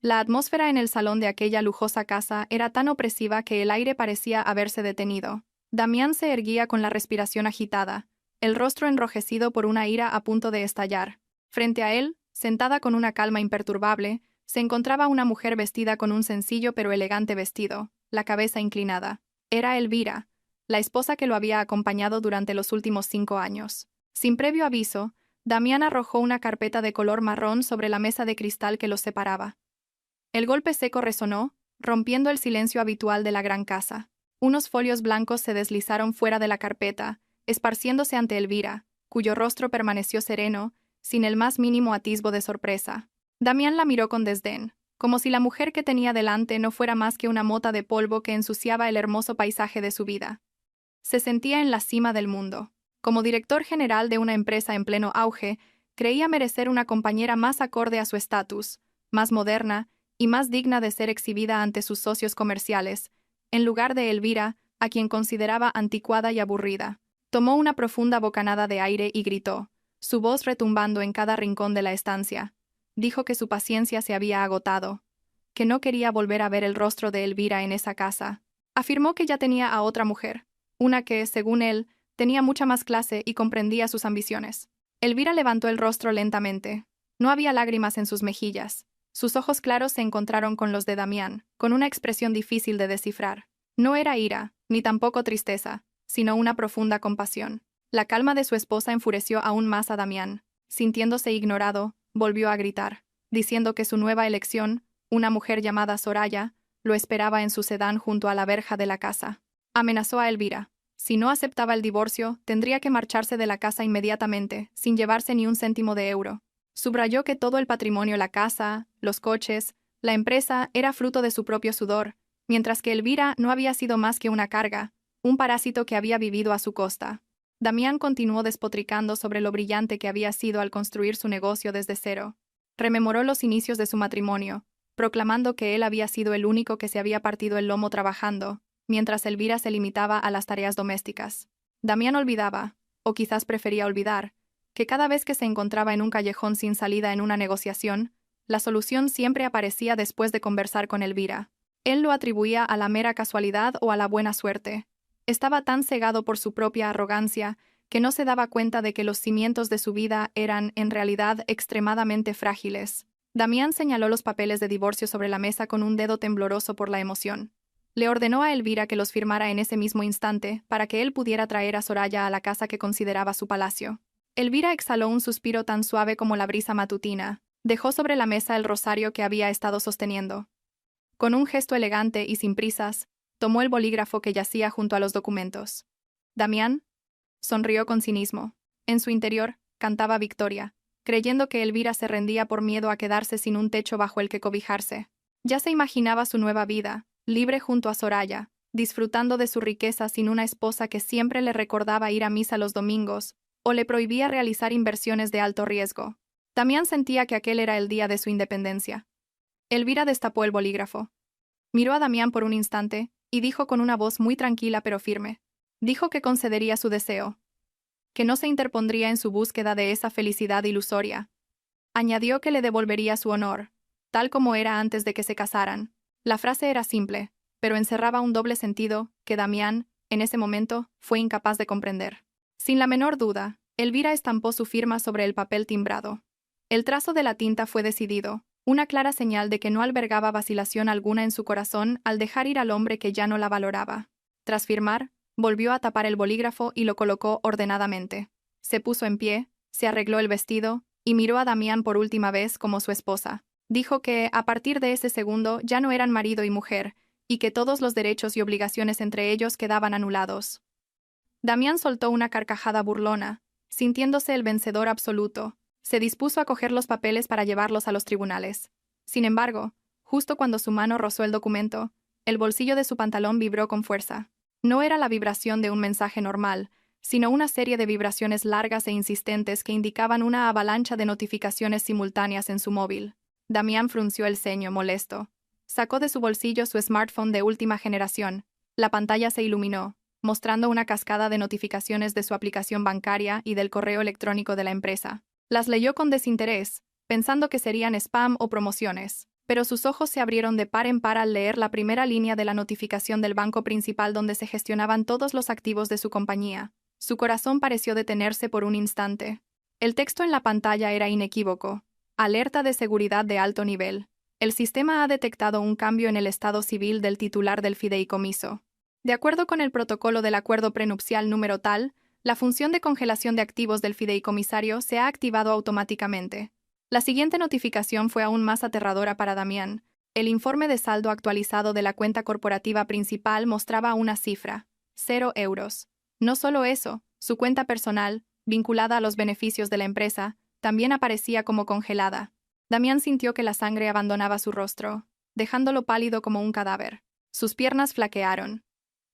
La atmósfera en el salón de aquella lujosa casa era tan opresiva que el aire parecía haberse detenido. Damián se erguía con la respiración agitada, el rostro enrojecido por una ira a punto de estallar. Frente a él, sentada con una calma imperturbable, se encontraba una mujer vestida con un sencillo pero elegante vestido, la cabeza inclinada. Era Elvira, la esposa que lo había acompañado durante los últimos 5 años. Sin previo aviso, Damián arrojó una carpeta de color marrón sobre la mesa de cristal que los separaba. El golpe seco resonó, rompiendo el silencio habitual de la gran casa. Unos folios blancos se deslizaron fuera de la carpeta, esparciéndose ante Elvira, cuyo rostro permaneció sereno, sin el más mínimo atisbo de sorpresa. Damián la miró con desdén, como si la mujer que tenía delante no fuera más que una mota de polvo que ensuciaba el hermoso paisaje de su vida. Se sentía en la cima del mundo. Como director general de una empresa en pleno auge, creía merecer una compañera más acorde a su estatus, más moderna y más digna de ser exhibida ante sus socios comerciales, en lugar de Elvira, a quien consideraba anticuada y aburrida. Tomó una profunda bocanada de aire y gritó, su voz retumbando en cada rincón de la estancia. Dijo que su paciencia se había agotado, que no quería volver a ver el rostro de Elvira en esa casa. Afirmó que ya tenía a otra mujer, una que, según él, tenía mucha más clase y comprendía sus ambiciones. Elvira levantó el rostro lentamente. No había lágrimas en sus mejillas. Sus ojos claros se encontraron con los de Damián, con una expresión difícil de descifrar. No era ira, ni tampoco tristeza, sino una profunda compasión. La calma de su esposa enfureció aún más a Damián. Sintiéndose ignorado, volvió a gritar, diciendo que su nueva elección, una mujer llamada Soraya, lo esperaba en su sedán junto a la verja de la casa. Amenazó a Elvira. Si no aceptaba el divorcio, tendría que marcharse de la casa inmediatamente, sin llevarse ni un céntimo de euro. Subrayó que todo el patrimonio, la casa, los coches, la empresa, era fruto de su propio sudor, mientras que Elvira no había sido más que una carga, un parásito que había vivido a su costa. Damián continuó despotricando sobre lo brillante que había sido al construir su negocio desde cero. Rememoró los inicios de su matrimonio, proclamando que él había sido el único que se había partido el lomo trabajando, mientras Elvira se limitaba a las tareas domésticas. Damián olvidaba, o quizás prefería olvidar, que cada vez que se encontraba en un callejón sin salida en una negociación, la solución siempre aparecía después de conversar con Elvira. Él lo atribuía a la mera casualidad o a la buena suerte. Estaba tan cegado por su propia arrogancia que no se daba cuenta de que los cimientos de su vida eran, en realidad, extremadamente frágiles. Damián señaló los papeles de divorcio sobre la mesa con un dedo tembloroso por la emoción. Le ordenó a Elvira que los firmara en ese mismo instante para que él pudiera traer a Soraya a la casa que consideraba su palacio. Elvira exhaló un suspiro tan suave como la brisa matutina. Dejó sobre la mesa el rosario que había estado sosteniendo. Con un gesto elegante y sin prisas, tomó el bolígrafo que yacía junto a los documentos. Damián sonrió con cinismo. En su interior, cantaba victoria, creyendo que Elvira se rendía por miedo a quedarse sin un techo bajo el que cobijarse. Ya se imaginaba su nueva vida, libre junto a Soraya, disfrutando de su riqueza sin una esposa que siempre le recordaba ir a misa los domingos, o le prohibía realizar inversiones de alto riesgo. Damián sentía que aquel era el día de su independencia. Elvira destapó el bolígrafo. Miró a Damián por un instante, y dijo con una voz muy tranquila pero firme. Dijo que concedería su deseo, que no se interpondría en su búsqueda de esa felicidad ilusoria. Añadió que le devolvería su honor, tal como era antes de que se casaran. La frase era simple, pero encerraba un doble sentido que Damián, en ese momento, fue incapaz de comprender. Sin la menor duda, Elvira estampó su firma sobre el papel timbrado. El trazo de la tinta fue decidido, una clara señal de que no albergaba vacilación alguna en su corazón al dejar ir al hombre que ya no la valoraba. Tras firmar, volvió a tapar el bolígrafo y lo colocó ordenadamente. Se puso en pie, se arregló el vestido, y miró a Damián por última vez como su esposa. Dijo que, a partir de ese segundo, ya no eran marido y mujer, y que todos los derechos y obligaciones entre ellos quedaban anulados. Damián soltó una carcajada burlona, sintiéndose el vencedor absoluto. Se dispuso a coger los papeles para llevarlos a los tribunales. Sin embargo, justo cuando su mano rozó el documento, el bolsillo de su pantalón vibró con fuerza. No era la vibración de un mensaje normal, sino una serie de vibraciones largas e insistentes que indicaban una avalancha de notificaciones simultáneas en su móvil. Damián frunció el ceño, molesto. Sacó de su bolsillo su smartphone de última generación. La pantalla se iluminó, mostrando una cascada de notificaciones de su aplicación bancaria y del correo electrónico de la empresa. Las leyó con desinterés, pensando que serían spam o promociones. pero sus ojos se abrieron de par en par al leer la primera línea de la notificación del banco principal donde se gestionaban todos los activos de su compañía. Su corazón pareció detenerse por un instante. El texto en la pantalla era inequívoco. Alerta de seguridad de alto nivel. El sistema ha detectado un cambio en el estado civil del titular del fideicomiso. De acuerdo con el protocolo del acuerdo prenupcial número tal, la función de congelación de activos del fideicomisario se ha activado automáticamente. La siguiente notificación fue aún más aterradora para Damián. El informe de saldo actualizado de la cuenta corporativa principal mostraba una cifra: 0 euros. No solo eso, su cuenta personal, vinculada a los beneficios de la empresa, también aparecía como congelada. Damián sintió que la sangre abandonaba su rostro, dejándolo pálido como un cadáver. Sus piernas flaquearon.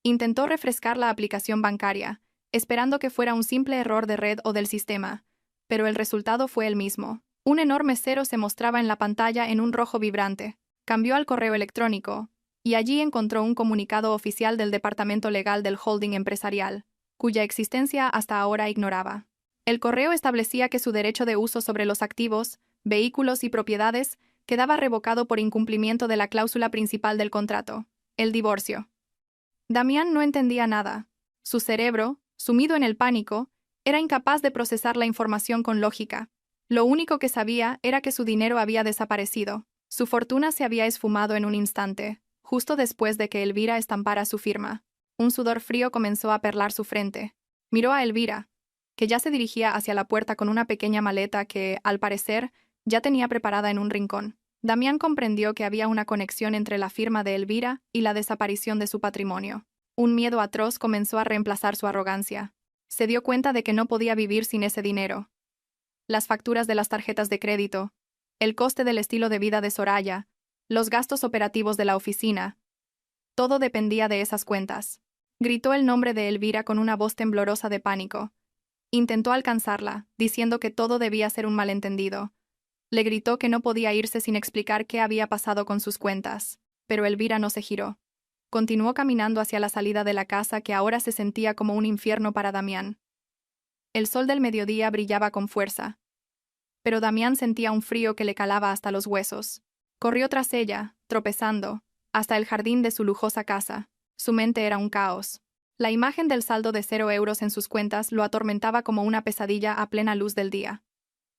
Intentó refrescar la aplicación bancaria, esperando que fuera un simple error de red o del sistema, pero el resultado fue el mismo. Un enorme cero se mostraba en la pantalla en un rojo vibrante. Cambió al correo electrónico, y allí encontró un comunicado oficial del departamento legal del holding empresarial, cuya existencia hasta ahora ignoraba. El correo establecía que su derecho de uso sobre los activos, vehículos y propiedades quedaba revocado por incumplimiento de la cláusula principal del contrato, el divorcio. Damián no entendía nada. Su cerebro, sumido en el pánico, era incapaz de procesar la información con lógica. Lo único que sabía era que su dinero había desaparecido. Su fortuna se había esfumado en un instante, justo después de que Elvira estampara su firma. Un sudor frío comenzó a perlar su frente. Miró a Elvira, que ya se dirigía hacia la puerta con una pequeña maleta que, al parecer, ya tenía preparada en un rincón. Damián comprendió que había una conexión entre la firma de Elvira y la desaparición de su patrimonio. Un miedo atroz comenzó a reemplazar su arrogancia. Se dio cuenta de que no podía vivir sin ese dinero. Las facturas de las tarjetas de crédito, el coste del estilo de vida de Soraya, los gastos operativos de la oficina. Todo dependía de esas cuentas. Gritó el nombre de Elvira con una voz temblorosa de pánico. Intentó alcanzarla, diciendo que todo debía ser un malentendido. Le gritó que no podía irse sin explicar qué había pasado con sus cuentas, pero Elvira no se giró. Continuó caminando hacia la salida de la casa que ahora se sentía como un infierno para Damián. El sol del mediodía brillaba con fuerza, pero Damián sentía un frío que le calaba hasta los huesos. Corrió tras ella, tropezando, hasta el jardín de su lujosa casa. Su mente era un caos. La imagen del saldo de 0 euros en sus cuentas lo atormentaba como una pesadilla a plena luz del día.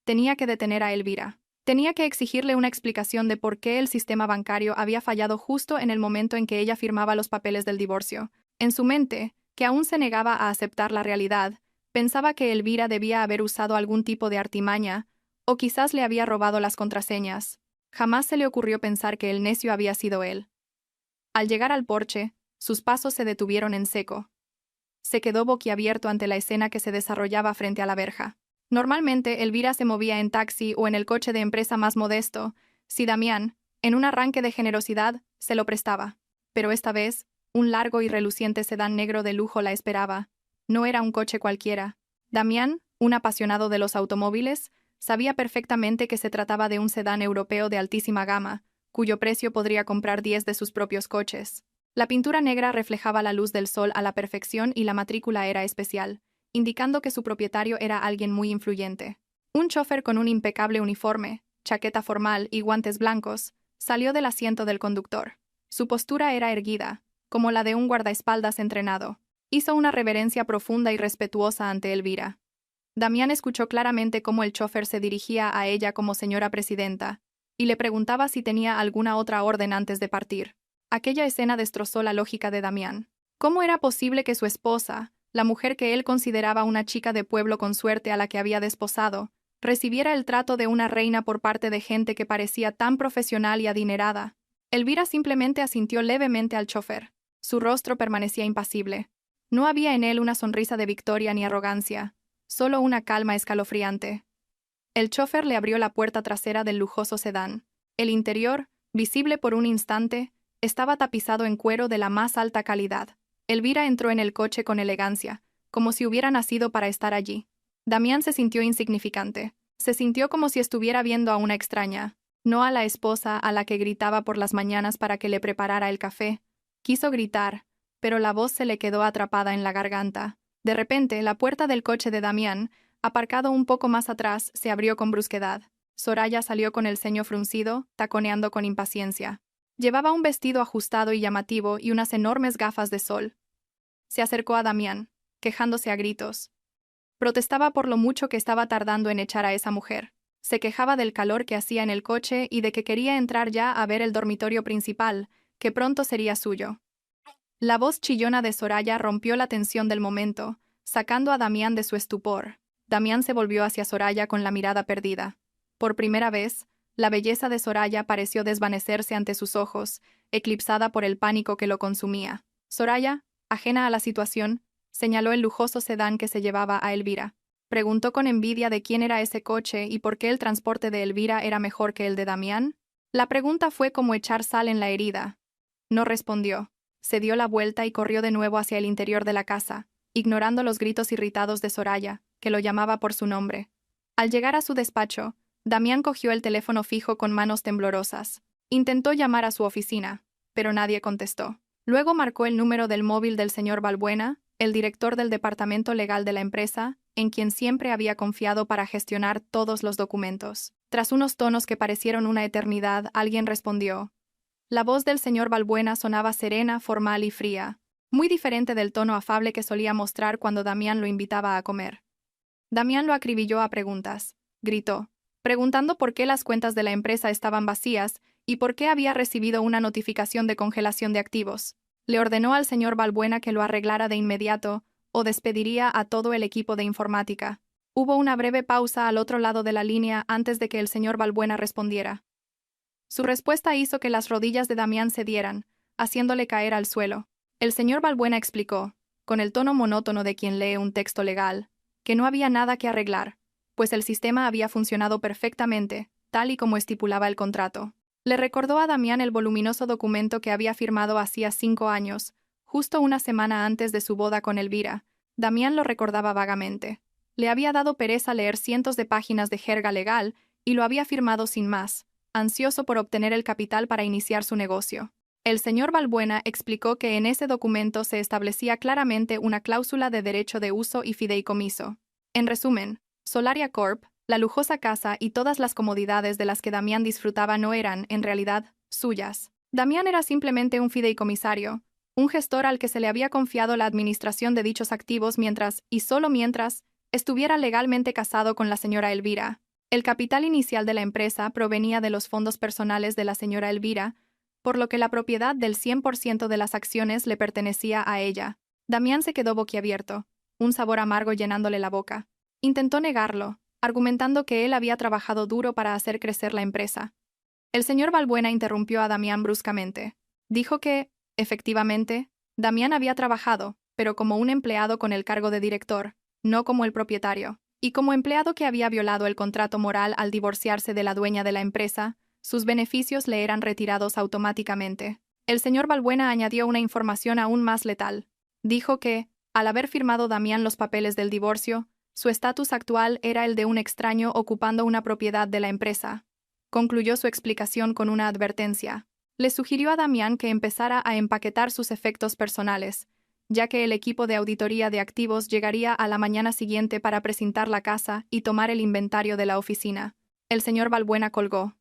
Tenía que detener a Elvira. Tenía que exigirle una explicación de por qué el sistema bancario había fallado justo en el momento en que ella firmaba los papeles del divorcio. En su mente, que aún se negaba a aceptar la realidad, pensaba que Elvira debía haber usado algún tipo de artimaña, o quizás le había robado las contraseñas. Jamás se le ocurrió pensar que el necio había sido él. Al llegar al porche, sus pasos se detuvieron en seco. Se quedó boquiabierto ante la escena que se desarrollaba frente a la verja. Normalmente, Elvira se movía en taxi o en el coche de empresa más modesto, si Damián, en un arranque de generosidad, se lo prestaba. Pero esta vez, un largo y reluciente sedán negro de lujo la esperaba. No era un coche cualquiera. Damián, un apasionado de los automóviles, sabía perfectamente que se trataba de un sedán europeo de altísima gama, cuyo precio podría comprar 10 de sus propios coches. La pintura negra reflejaba la luz del sol a la perfección y la matrícula era especial, indicando que su propietario era alguien muy influyente. Un chófer con un impecable uniforme, chaqueta formal y guantes blancos, salió del asiento del conductor. Su postura era erguida, como la de un guardaespaldas entrenado. Hizo una reverencia profunda y respetuosa ante Elvira. Damián escuchó claramente cómo el chófer se dirigía a ella como señora presidenta, y le preguntaba si tenía alguna otra orden antes de partir. Aquella escena destrozó la lógica de Damián. ¿Cómo era posible que su esposa, la mujer que él consideraba una chica de pueblo con suerte a la que había desposado, recibiera el trato de una reina por parte de gente que parecía tan profesional y adinerada? Elvira simplemente asintió levemente al chófer. Su rostro permanecía impasible. No había en él una sonrisa de victoria ni arrogancia, solo una calma escalofriante. El chófer le abrió la puerta trasera del lujoso sedán. El interior, visible por un instante, estaba tapizado en cuero de la más alta calidad. Elvira entró en el coche con elegancia, como si hubiera nacido para estar allí. Damián se sintió insignificante. Se sintió como si estuviera viendo a una extraña, no a la esposa a la que gritaba por las mañanas para que le preparara el café. Quiso gritar, pero la voz se le quedó atrapada en la garganta. De repente, la puerta del coche de Damián, aparcado un poco más atrás, se abrió con brusquedad. Soraya salió con el ceño fruncido, taconeando con impaciencia. Llevaba un vestido ajustado y llamativo y unas enormes gafas de sol. Se acercó a Damián, quejándose a gritos. Protestaba por lo mucho que estaba tardando en echar a esa mujer. Se quejaba del calor que hacía en el coche y de que quería entrar ya a ver el dormitorio principal, que pronto sería suyo. La voz chillona de Soraya rompió la tensión del momento, sacando a Damián de su estupor. Damián se volvió hacia Soraya con la mirada perdida. Por primera vez, la belleza de Soraya pareció desvanecerse ante sus ojos, eclipsada por el pánico que lo consumía. Soraya, ajena a la situación, señaló el lujoso sedán que se llevaba a Elvira. Preguntó con envidia de quién era ese coche y por qué el transporte de Elvira era mejor que el de Damián. La pregunta fue como echar sal en la herida. No respondió. Se dio la vuelta y corrió de nuevo hacia el interior de la casa, ignorando los gritos irritados de Soraya, que lo llamaba por su nombre. Al llegar a su despacho, Damián cogió el teléfono fijo con manos temblorosas. Intentó llamar a su oficina, pero nadie contestó. Luego marcó el número del móvil del señor Balbuena, el director del departamento legal de la empresa, en quien siempre había confiado para gestionar todos los documentos. Tras unos tonos que parecieron una eternidad, alguien respondió. La voz del señor Balbuena sonaba serena, formal y fría, muy diferente del tono afable que solía mostrar cuando Damián lo invitaba a comer. Damián lo acribilló a preguntas. Gritó, preguntando por qué las cuentas de la empresa estaban vacías y por qué había recibido una notificación de congelación de activos. Le ordenó al señor Balbuena que lo arreglara de inmediato o despediría a todo el equipo de informática. Hubo una breve pausa al otro lado de la línea antes de que el señor Balbuena respondiera. Su respuesta hizo que las rodillas de Damián cedieran, haciéndole caer al suelo. El señor Balbuena explicó, con el tono monótono de quien lee un texto legal, que no había nada que arreglar, pues el sistema había funcionado perfectamente, tal y como estipulaba el contrato. Le recordó a Damián el voluminoso documento que había firmado hacía 5 años, justo una semana antes de su boda con Elvira. Damián lo recordaba vagamente. Le había dado pereza leer cientos de páginas de jerga legal y lo había firmado sin más, ansioso por obtener el capital para iniciar su negocio. El señor Balbuena explicó que en ese documento se establecía claramente una cláusula de derecho de uso y fideicomiso. En resumen, Solaria Corp., la lujosa casa y todas las comodidades de las que Damián disfrutaba no eran, en realidad, suyas. Damián era simplemente un fideicomisario, un gestor al que se le había confiado la administración de dichos activos mientras, y solo mientras, estuviera legalmente casado con la señora Elvira. El capital inicial de la empresa provenía de los fondos personales de la señora Elvira, por lo que la propiedad del 100% de las acciones le pertenecía a ella. Damián se quedó boquiabierto, un sabor amargo llenándole la boca. Intentó negarlo, argumentando que él había trabajado duro para hacer crecer la empresa. El señor Balbuena interrumpió a Damián bruscamente. Dijo que, efectivamente, Damián había trabajado, pero como un empleado con el cargo de director, no como el propietario. Y como empleado que había violado el contrato moral al divorciarse de la dueña de la empresa, sus beneficios le eran retirados automáticamente. El señor Balbuena añadió una información aún más letal. Dijo que, al haber firmado Damián los papeles del divorcio, su estatus actual era el de un extraño ocupando una propiedad de la empresa. Concluyó su explicación con una advertencia. Le sugirió a Damián que empezara a empaquetar sus efectos personales, ya que el equipo de auditoría de activos llegaría a la mañana siguiente para precintar la casa y tomar el inventario de la oficina. El señor Balbuena colgó.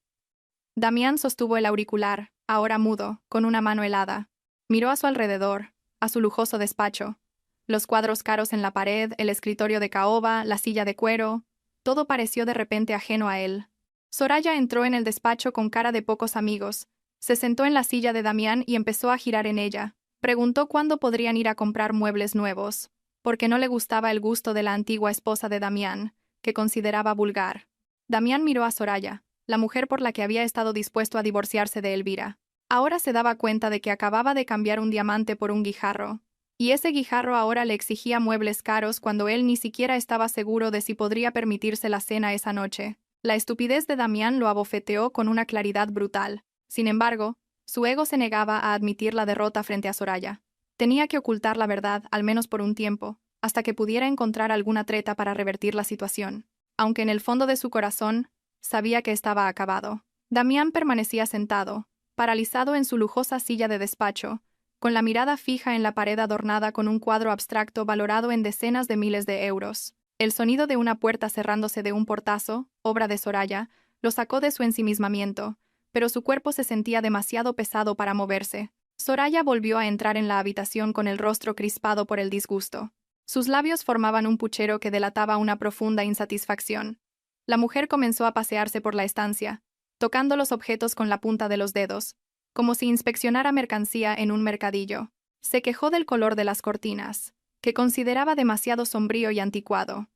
Damián sostuvo el auricular, ahora mudo, con una mano helada. Miró a su alrededor, a su lujoso despacho. Los cuadros caros en la pared, el escritorio de caoba, la silla de cuero, todo pareció de repente ajeno a él. Soraya entró en el despacho con cara de pocos amigos, se sentó en la silla de Damián y empezó a girar en ella. Preguntó cuándo podrían ir a comprar muebles nuevos, porque no le gustaba el gusto de la antigua esposa de Damián, que consideraba vulgar. Damián miró a Soraya, la mujer por la que había estado dispuesto a divorciarse de Elvira. Ahora se daba cuenta de que acababa de cambiar un diamante por un guijarro, y ese guijarro ahora le exigía muebles caros cuando él ni siquiera estaba seguro de si podría permitirse la cena esa noche. La estupidez de Damián lo abofeteó con una claridad brutal. Sin embargo, su ego se negaba a admitir la derrota frente a Soraya. Tenía que ocultar la verdad, al menos por un tiempo, hasta que pudiera encontrar alguna treta para revertir la situación. Aunque en el fondo de su corazón, sabía que estaba acabado. Damián permanecía sentado, paralizado en su lujosa silla de despacho, con la mirada fija en la pared adornada con un cuadro abstracto valorado en decenas de miles de euros. El sonido de una puerta cerrándose de un portazo, obra de Soraya, Lo sacó de su ensimismamiento, pero su cuerpo se sentía demasiado pesado para moverse. Soraya volvió a entrar en la habitación con el rostro crispado por el disgusto. Sus labios formaban un puchero que delataba una profunda insatisfacción. La mujer comenzó a pasearse por la estancia, tocando los objetos con la punta de los dedos, como si inspeccionara mercancía en un mercadillo. Se quejó del color de las cortinas, que consideraba demasiado sombrío y anticuado.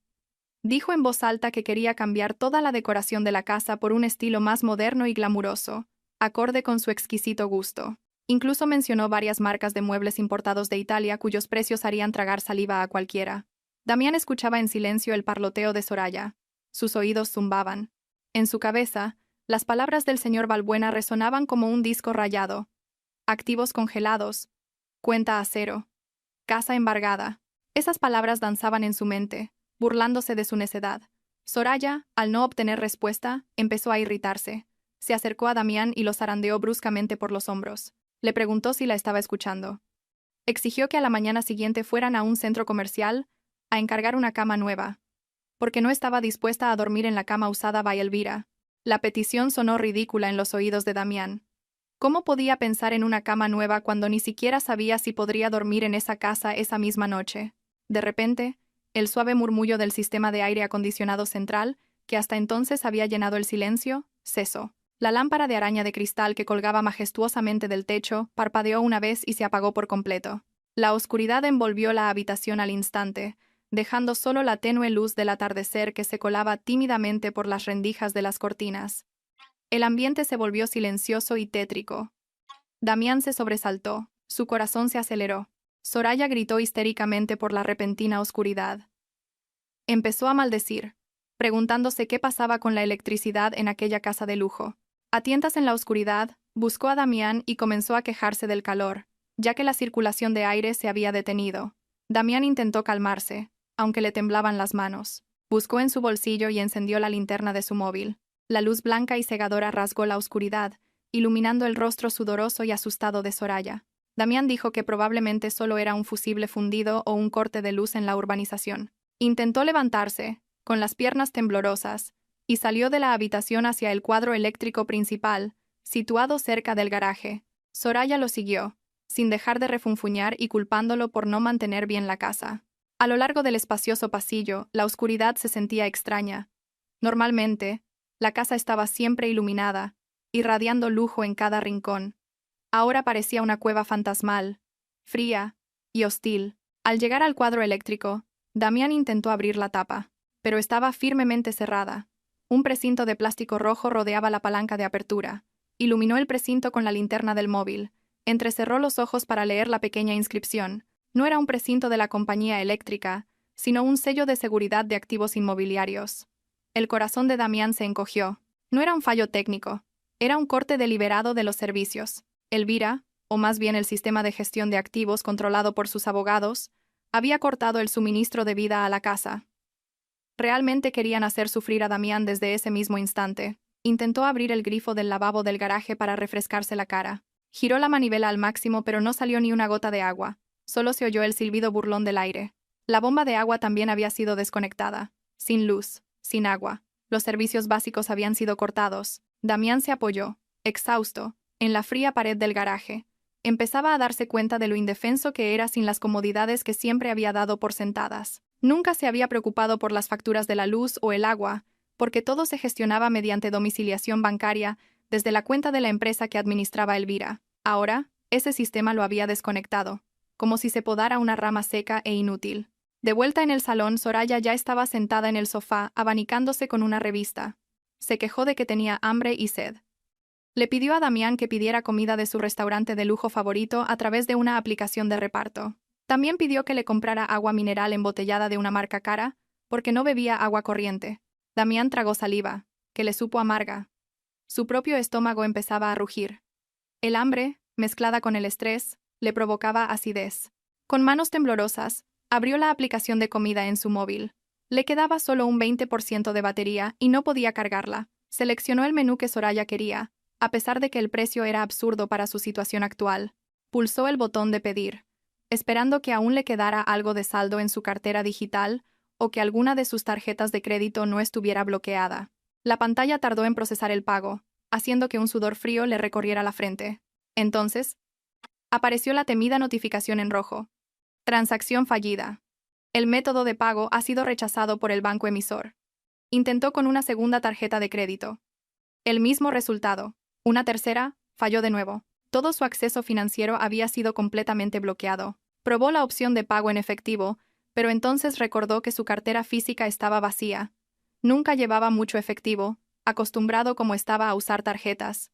Dijo en voz alta que quería cambiar toda la decoración de la casa por un estilo más moderno y glamuroso, acorde con su exquisito gusto. Incluso mencionó varias marcas de muebles importados de Italia cuyos precios harían tragar saliva a cualquiera. Damián escuchaba en silencio el parloteo de Soraya. Sus oídos zumbaban. En su cabeza, las palabras del señor Balbuena resonaban como un disco rayado. Activos congelados. Cuenta a cero. Casa embargada. Esas palabras danzaban en su mente, burlándose de su necedad. Soraya, al no obtener respuesta, empezó a irritarse. Se acercó a Damián y lo zarandeó bruscamente por los hombros. Le preguntó si la estaba escuchando. Exigió que a la mañana siguiente fueran a un centro comercial a encargar una cama nueva, porque no estaba dispuesta a dormir en la cama usada by Elvira. La petición sonó ridícula en los oídos de Damián. ¿Cómo podía pensar en una cama nueva cuando ni siquiera sabía si podría dormir en esa casa esa misma noche? De repente, el suave murmullo del sistema de aire acondicionado central, que hasta entonces había llenado el silencio, cesó. La lámpara de araña de cristal que colgaba majestuosamente del techo parpadeó una vez y se apagó por completo. La oscuridad envolvió la habitación al instante, dejando solo la tenue luz del atardecer que se colaba tímidamente por las rendijas de las cortinas. El ambiente se volvió silencioso y tétrico. Damián se sobresaltó, su corazón se aceleró. Soraya gritó histéricamente por la repentina oscuridad. Empezó a maldecir, preguntándose qué pasaba con la electricidad en aquella casa de lujo. A tientas en la oscuridad, buscó a Damián y comenzó a quejarse del calor, ya que la circulación de aire se había detenido. Damián intentó calmarse, aunque le temblaban las manos. Buscó en su bolsillo y encendió la linterna de su móvil. La luz blanca y cegadora rasgó la oscuridad, iluminando el rostro sudoroso y asustado de Soraya. Damián dijo que probablemente solo era un fusible fundido o un corte de luz en la urbanización. Intentó levantarse, con las piernas temblorosas, y salió de la habitación hacia el cuadro eléctrico principal, situado cerca del garaje. Soraya lo siguió, sin dejar de refunfuñar y culpándolo por no mantener bien la casa. A lo largo del espacioso pasillo, la oscuridad se sentía extraña. Normalmente, la casa estaba siempre iluminada, irradiando lujo en cada rincón. Ahora parecía una cueva fantasmal, fría y hostil. Al llegar al cuadro eléctrico, Damián intentó abrir la tapa, pero estaba firmemente cerrada. Un precinto de plástico rojo rodeaba la palanca de apertura. Iluminó el precinto con la linterna del móvil. Entrecerró los ojos para leer la pequeña inscripción. No era un precinto de la compañía eléctrica, sino un sello de seguridad de activos inmobiliarios. El corazón de Damián se encogió. No era un fallo técnico. Era un corte deliberado de los servicios. Elvira, o más bien el sistema de gestión de activos controlado por sus abogados, había cortado el suministro de vida a la casa. Realmente querían hacer sufrir a Damián desde ese mismo instante. Intentó abrir el grifo del lavabo del garaje para refrescarse la cara. Giró la manivela al máximo pero no salió ni una gota de agua. Solo se oyó el silbido burlón del aire. La bomba de agua también había sido desconectada. Sin luz, sin agua. Los servicios básicos habían sido cortados. Damián se apoyó, exhausto, en la fría pared del garaje. Empezaba a darse cuenta de lo indefenso que era sin las comodidades que siempre había dado por sentadas. Nunca se había preocupado por las facturas de la luz o el agua, porque todo se gestionaba mediante domiciliación bancaria desde la cuenta de la empresa que administraba Elvira. Ahora, ese sistema lo había desconectado, como si se podara una rama seca e inútil. De vuelta en el salón, Soraya ya estaba sentada en el sofá, abanicándose con una revista. Se quejó de que tenía hambre y sed. Le pidió a Damián que pidiera comida de su restaurante de lujo favorito a través de una aplicación de reparto. También pidió que le comprara agua mineral embotellada de una marca cara, porque no bebía agua corriente. Damián tragó saliva, que le supo amarga. Su propio estómago empezaba a rugir. El hambre, mezclada con el estrés, le provocaba acidez. Con manos temblorosas, abrió la aplicación de comida en su móvil. Le quedaba solo un 20% de batería y no podía cargarla. Seleccionó el menú que Soraya quería, a pesar de que el precio era absurdo para su situación actual. Pulsó el botón de pedir, esperando que aún le quedara algo de saldo en su cartera digital o que alguna de sus tarjetas de crédito no estuviera bloqueada. La pantalla tardó en procesar el pago, haciendo que un sudor frío le recorriera la frente. Entonces, apareció la temida notificación en rojo. Transacción fallida. El método de pago ha sido rechazado por el banco emisor. Intentó con una segunda tarjeta de crédito. El mismo resultado. Una tercera, falló de nuevo. Todo su acceso financiero había sido completamente bloqueado. Probó la opción de pago en efectivo, pero entonces recordó que su cartera física estaba vacía. Nunca llevaba mucho efectivo, acostumbrado como estaba a usar tarjetas.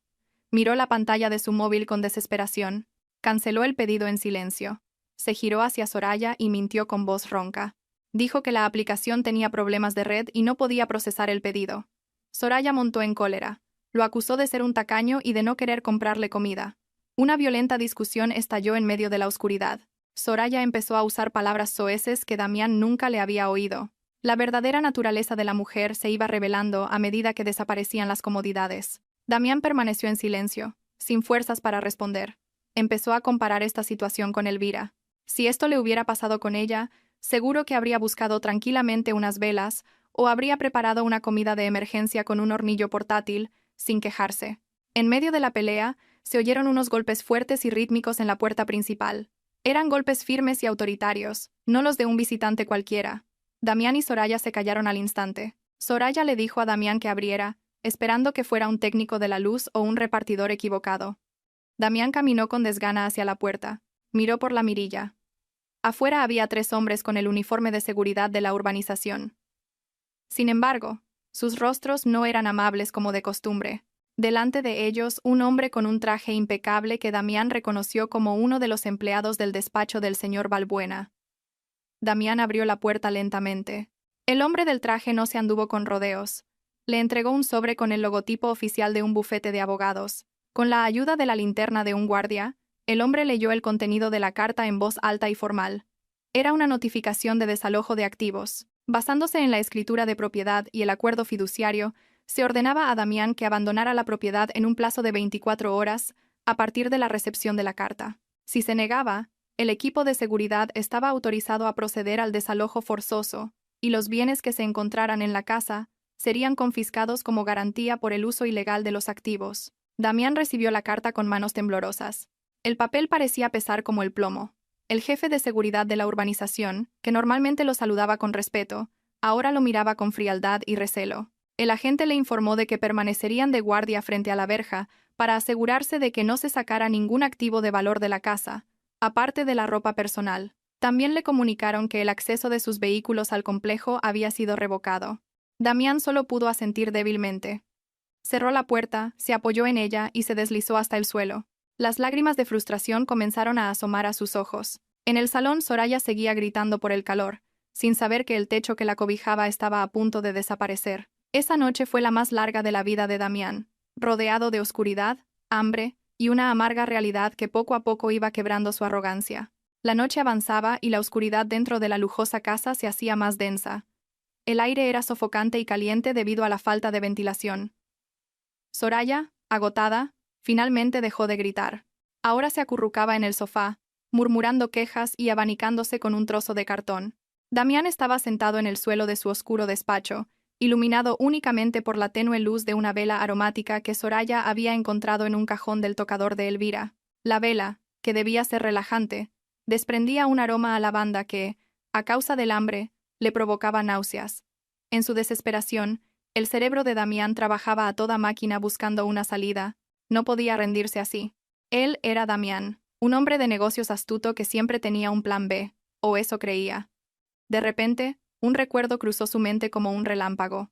Miró la pantalla de su móvil con desesperación. Canceló el pedido en silencio. Se giró hacia Soraya y mintió con voz ronca. Dijo que la aplicación tenía problemas de red y no podía procesar el pedido. Soraya montó en cólera. Lo acusó de ser un tacaño y de no querer comprarle comida. Una violenta discusión estalló en medio de la oscuridad. Soraya empezó a usar palabras soeces que Damián nunca le había oído. La verdadera naturaleza de la mujer se iba revelando a medida que desaparecían las comodidades. Damián permaneció en silencio, sin fuerzas para responder. Empezó a comparar esta situación con Elvira. Si esto le hubiera pasado con ella, seguro que habría buscado tranquilamente unas velas o habría preparado una comida de emergencia con un hornillo portátil, sin quejarse. En medio de la pelea, se oyeron unos golpes fuertes y rítmicos en la puerta principal. Eran golpes firmes y autoritarios, no los de un visitante cualquiera. Damián y Soraya se callaron al instante. Soraya le dijo a Damián que abriera, esperando que fuera un técnico de la luz o un repartidor equivocado. Damián caminó con desgana hacia la puerta. Miró por la mirilla. Afuera había 3 hombres con el uniforme de seguridad de la urbanización. Sin embargo, sus rostros no eran amables como de costumbre. Delante de ellos, un hombre con un traje impecable que Damián reconoció como uno de los empleados del despacho del señor Balbuena. Damián abrió la puerta lentamente. El hombre del traje no se anduvo con rodeos. Le entregó un sobre con el logotipo oficial de un bufete de abogados. Con la ayuda de la linterna de un guardia, el hombre leyó el contenido de la carta en voz alta y formal. Era una notificación de desalojo de activos. Basándose en la escritura de propiedad y el acuerdo fiduciario, se ordenaba a Damián que abandonara la propiedad en un plazo de 24 horas a partir de la recepción de la carta. Si se negaba, el equipo de seguridad estaba autorizado a proceder al desalojo forzoso, y los bienes que se encontraran en la casa serían confiscados como garantía por el uso ilegal de los activos. Damián recibió la carta con manos temblorosas. El papel parecía pesar como el plomo. El jefe de seguridad de la urbanización, que normalmente lo saludaba con respeto, ahora lo miraba con frialdad y recelo. El agente le informó de que permanecerían de guardia frente a la verja para asegurarse de que no se sacara ningún activo de valor de la casa, aparte de la ropa personal. También le comunicaron que el acceso de sus vehículos al complejo había sido revocado. Damián solo pudo asentir débilmente. Cerró la puerta, se apoyó en ella y se deslizó hasta el suelo. Las lágrimas de frustración comenzaron a asomar a sus ojos. En el salón Soraya seguía gritando por el calor, sin saber que el techo que la cobijaba estaba a punto de desaparecer. Esa noche fue la más larga de la vida de Damián, rodeado de oscuridad, hambre y una amarga realidad que poco a poco iba quebrando su arrogancia. La noche avanzaba y la oscuridad dentro de la lujosa casa se hacía más densa. El aire era sofocante y caliente debido a la falta de ventilación. Soraya, agotada, finalmente dejó de gritar. Ahora se acurrucaba en el sofá, murmurando quejas y abanicándose con un trozo de cartón. Damián estaba sentado en el suelo de su oscuro despacho, iluminado únicamente por la tenue luz de una vela aromática que Soraya había encontrado en un cajón del tocador de Elvira. La vela, que debía ser relajante, desprendía un aroma a lavanda que, a causa del hambre, le provocaba náuseas. En su desesperación, el cerebro de Damián trabajaba a toda máquina buscando una salida. No podía rendirse así. Él era Damián, un hombre de negocios astuto que siempre tenía un plan B, o eso creía. De repente, un recuerdo cruzó su mente como un relámpago.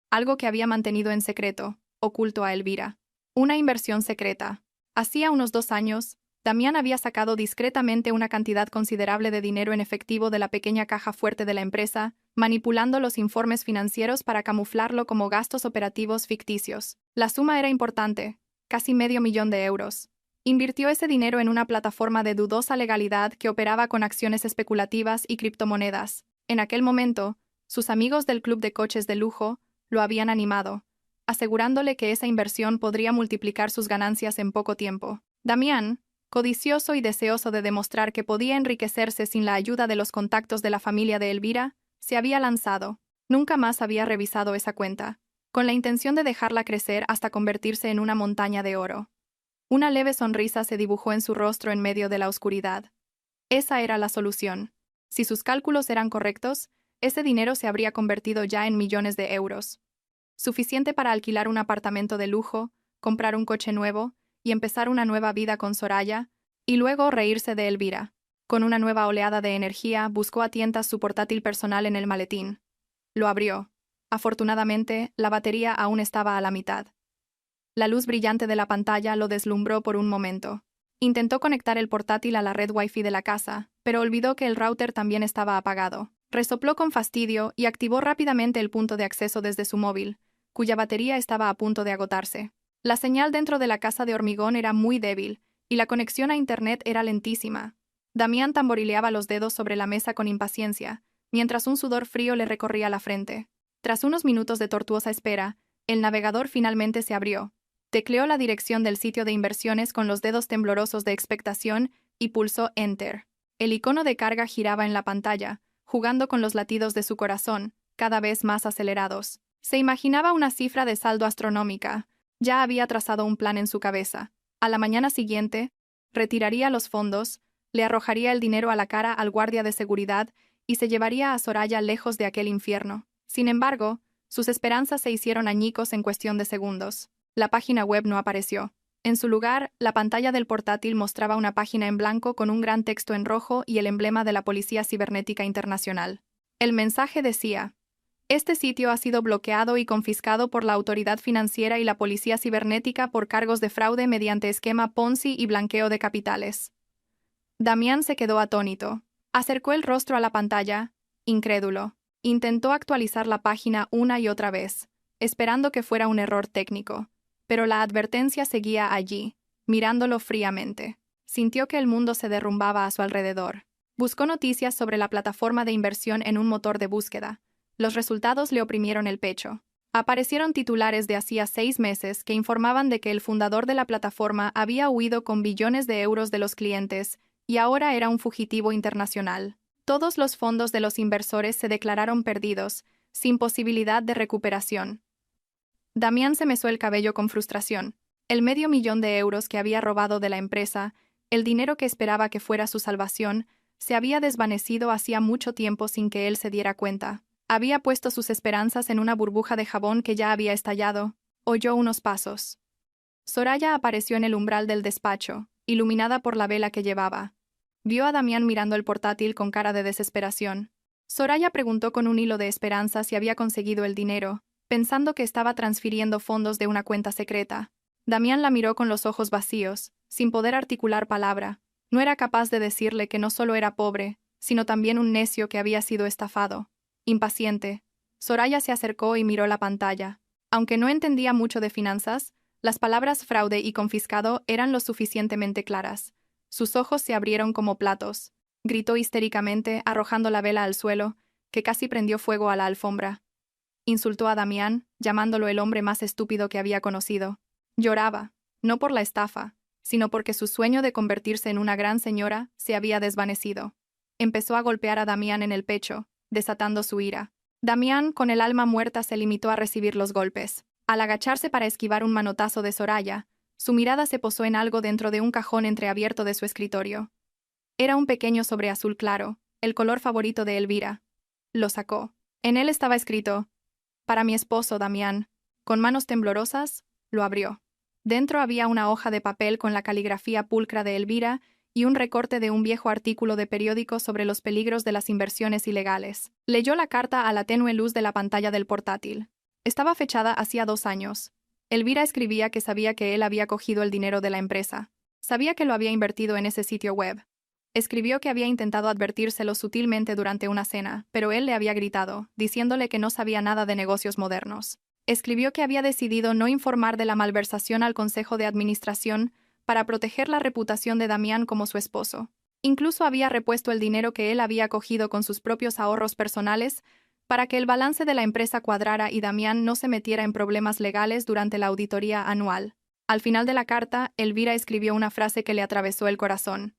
Algo que había mantenido en secreto, oculto a Elvira. Una inversión secreta. Hacía unos 2 años, Damián había sacado discretamente una cantidad considerable de dinero en efectivo de la pequeña caja fuerte de la empresa, manipulando los informes financieros para camuflarlo como gastos operativos ficticios. La suma era importante, casi $500,000. Invirtió ese dinero en una plataforma de dudosa legalidad que operaba con acciones especulativas y criptomonedas. En aquel momento, sus amigos del club de coches de lujo lo habían animado, asegurándole que esa inversión podría multiplicar sus ganancias en poco tiempo. Damián, codicioso y deseoso de demostrar que podía enriquecerse sin la ayuda de los contactos de la familia de Elvira, se había lanzado. Nunca más había revisado esa cuenta. con la intención de dejarla crecer hasta convertirse en una montaña de oro. Una leve sonrisa se dibujó en su rostro en medio de la oscuridad. Esa era la solución. Si sus cálculos eran correctos, ese dinero se habría convertido ya en millones de euros. Suficiente para alquilar un apartamento de lujo, comprar un coche nuevo y empezar una nueva vida con Soraya, y luego reírse de Elvira. Con una nueva oleada de energía, buscó a tientas su portátil personal en el maletín. Lo abrió. Afortunadamente, la batería aún estaba a la mitad. La luz brillante de la pantalla lo deslumbró por un momento. Intentó conectar el portátil a la red Wi-Fi de la casa, pero olvidó que el router también estaba apagado. Resopló con fastidio y activó rápidamente el punto de acceso desde su móvil, cuya batería estaba a punto de agotarse. La señal dentro de la casa de hormigón era muy débil, y la conexión a Internet era lentísima. Damián tamborileaba los dedos sobre la mesa con impaciencia, mientras un sudor frío le recorría la frente. Tras unos minutos de tortuosa espera, el navegador finalmente se abrió. Tecleó la dirección del sitio de inversiones con los dedos temblorosos de expectación y pulsó Enter. El icono de carga giraba en la pantalla, jugando con los latidos de su corazón, cada vez más acelerados. Se imaginaba una cifra de saldo astronómica. Ya había trazado un plan en su cabeza. A la mañana siguiente, retiraría los fondos, le arrojaría el dinero a la cara al guardia de seguridad y se llevaría a Soraya lejos de aquel infierno. Sin embargo, sus esperanzas se hicieron añicos en cuestión de segundos. La página web no apareció. En su lugar, la pantalla del portátil mostraba una página en blanco con un gran texto en rojo y el emblema de la Policía Cibernética Internacional. El mensaje decía: este sitio ha sido bloqueado y confiscado por la Autoridad Financiera y la Policía Cibernética por cargos de fraude mediante esquema Ponzi y blanqueo de capitales. Damián se quedó atónito. Acercó el rostro a la pantalla, incrédulo. Intentó actualizar la página una y otra vez, esperando que fuera un error técnico. Pero la advertencia seguía allí, mirándolo fríamente. Sintió que el mundo se derrumbaba a su alrededor. Buscó noticias sobre la plataforma de inversión en un motor de búsqueda. Los resultados le oprimieron el pecho. Aparecieron titulares de hacía 6 meses que informaban de que el fundador de la plataforma había huido con billones de euros de los clientes y ahora era un fugitivo internacional. Todos los fondos de los inversores se declararon perdidos, sin posibilidad de recuperación. Damián se mesó el cabello con frustración. El $500,000 de euros que había robado de la empresa, el dinero que esperaba que fuera su salvación, se había desvanecido hacía mucho tiempo sin que él se diera cuenta. Había puesto sus esperanzas en una burbuja de jabón que ya había estallado. Oyó unos pasos. Soraya apareció en el umbral del despacho, iluminada por la vela que llevaba. Vio a Damián mirando el portátil con cara de desesperación. Soraya preguntó con un hilo de esperanza si había conseguido el dinero, pensando que estaba transfiriendo fondos de una cuenta secreta. Damián la miró con los ojos vacíos, sin poder articular palabra. No era capaz de decirle que no solo era pobre, sino también un necio que había sido estafado. Impaciente, Soraya se acercó y miró la pantalla. Aunque no entendía mucho de finanzas, las palabras fraude y confiscado eran lo suficientemente claras. Sus ojos se abrieron como platos. Gritó histéricamente, arrojando la vela al suelo, que casi prendió fuego a la alfombra. Insultó a Damián, llamándolo el hombre más estúpido que había conocido. Lloraba, no por la estafa, sino porque su sueño de convertirse en una gran señora se había desvanecido. Empezó a golpear a Damián en el pecho, desatando su ira. Damián, con el alma muerta, se limitó a recibir los golpes. Al agacharse para esquivar un manotazo de Soraya, su mirada se posó en algo dentro de un cajón entreabierto de su escritorio. Era un pequeño sobre azul claro, el color favorito de Elvira. Lo sacó. En él estaba escrito: para mi esposo, Damián. Con manos temblorosas, lo abrió. Dentro había una hoja de papel con la caligrafía pulcra de Elvira y un recorte de un viejo artículo de periódico sobre los peligros de las inversiones ilegales. Leyó la carta a la tenue luz de la pantalla del portátil. Estaba fechada hacía 2 años. Elvira escribía que sabía que él había cogido el dinero de la empresa. Sabía que lo había invertido en ese sitio web. Escribió que había intentado advertírselo sutilmente durante una cena, pero él le había gritado, diciéndole que no sabía nada de negocios modernos. Escribió que había decidido no informar de la malversación al Consejo de Administración para proteger la reputación de Damián como su esposo. Incluso había repuesto el dinero que él había cogido con sus propios ahorros personales para que el balance de la empresa cuadrara y Damián no se metiera en problemas legales durante la auditoría anual. Al final de la carta, Elvira escribió una frase que le atravesó el corazón.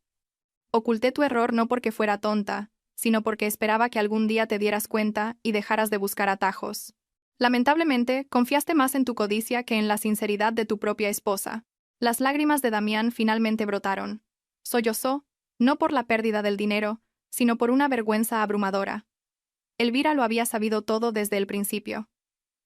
Oculté tu error no porque fuera tonta, sino porque esperaba que algún día te dieras cuenta y dejaras de buscar atajos. Lamentablemente, confiaste más en tu codicia que en la sinceridad de tu propia esposa. Las lágrimas de Damián finalmente brotaron. Sollozó, no por la pérdida del dinero, sino por una vergüenza abrumadora. Elvira lo había sabido todo desde el principio.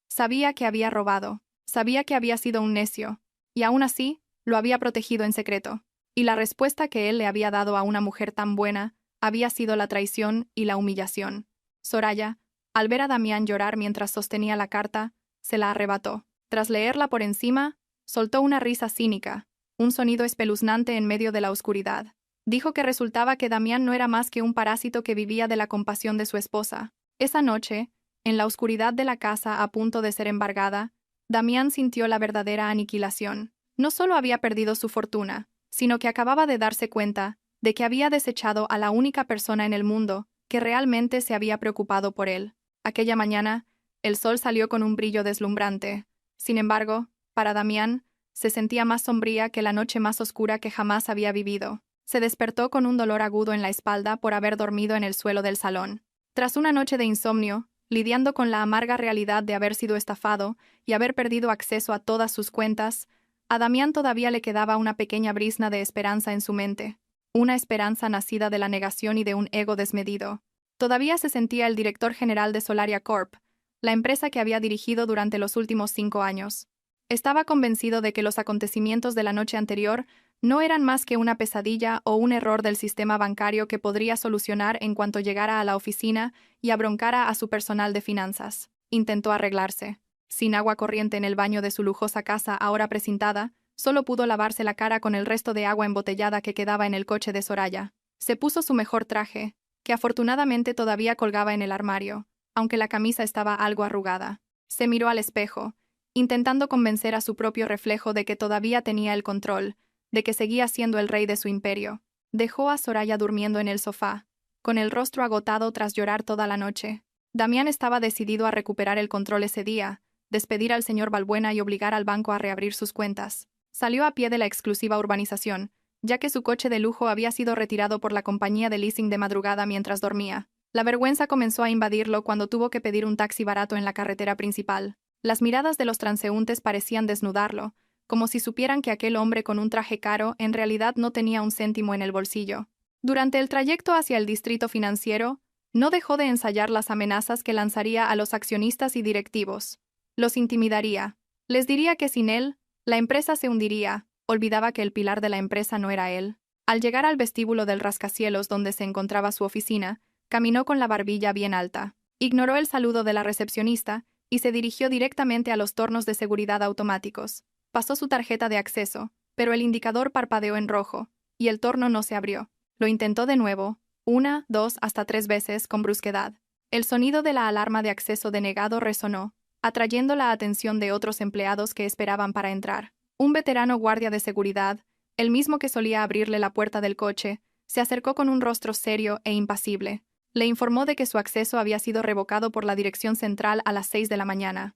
Sabía que había robado, sabía que había sido un necio, y aún así, lo había protegido en secreto. Y la respuesta que él le había dado a una mujer tan buena había sido la traición y la humillación. Soraya, al ver a Damián llorar mientras sostenía la carta, se la arrebató. Tras leerla por encima, soltó una risa cínica, un sonido espeluznante en medio de la oscuridad. Dijo que resultaba que Damián no era más que un parásito que vivía de la compasión de su esposa. Esa noche, en la oscuridad de la casa a punto de ser embargada, Damián sintió la verdadera aniquilación. No solo había perdido su fortuna, sino que acababa de darse cuenta de que había desechado a la única persona en el mundo que realmente se había preocupado por él. Aquella mañana, el sol salió con un brillo deslumbrante. Sin embargo, para Damián, se sentía más sombría que la noche más oscura que jamás había vivido. Se despertó con un dolor agudo en la espalda por haber dormido en el suelo del salón. Tras una noche de insomnio, lidiando con la amarga realidad de haber sido estafado y haber perdido acceso a todas sus cuentas, a Damián todavía le quedaba una pequeña brizna de esperanza en su mente. Una esperanza nacida de la negación y de un ego desmedido. Todavía se sentía el director general de Solaria Corp, la empresa que había dirigido durante los últimos 5 años. Estaba convencido de que los acontecimientos de la noche anterior no eran más que una pesadilla o un error del sistema bancario que podría solucionar en cuanto llegara a la oficina y abroncara a su personal de finanzas. Intentó arreglarse. Sin agua corriente en el baño de su lujosa casa ahora precintada, solo pudo lavarse la cara con el resto de agua embotellada que quedaba en el coche de Soraya. Se puso su mejor traje, que afortunadamente todavía colgaba en el armario, aunque la camisa estaba algo arrugada. Se miró al espejo, intentando convencer a su propio reflejo de que todavía tenía el control, de que seguía siendo el rey de su imperio. Dejó a Soraya durmiendo en el sofá, con el rostro agotado tras llorar toda la noche. Damián estaba decidido a recuperar el control ese día, despedir al señor Balbuena y obligar al banco a reabrir sus cuentas. Salió a pie de la exclusiva urbanización, ya que su coche de lujo había sido retirado por la compañía de leasing de madrugada mientras dormía. La vergüenza comenzó a invadirlo cuando tuvo que pedir un taxi barato en la carretera principal. Las miradas de los transeúntes parecían desnudarlo, como si supieran que aquel hombre con un traje caro en realidad no tenía un céntimo en el bolsillo. Durante el trayecto hacia el distrito financiero, no dejó de ensayar las amenazas que lanzaría a los accionistas y directivos. Los intimidaría. Les diría que sin él, la empresa se hundiría. Olvidaba que el pilar de la empresa no era él. Al llegar al vestíbulo del rascacielos donde se encontraba su oficina, caminó con la barbilla bien alta. Ignoró el saludo de la recepcionista y se dirigió directamente a los tornos de seguridad automáticos. Pasó su tarjeta de acceso, pero el indicador parpadeó en rojo, y el torno no se abrió. Lo intentó de nuevo, 1, 2, hasta 3 veces con brusquedad. El sonido de la alarma de acceso denegado resonó, atrayendo la atención de otros empleados que esperaban para entrar. Un veterano guardia de seguridad, el mismo que solía abrirle la puerta del coche, se acercó con un rostro serio e impasible. Le informó de que su acceso había sido revocado por la dirección central a las 6 de la mañana.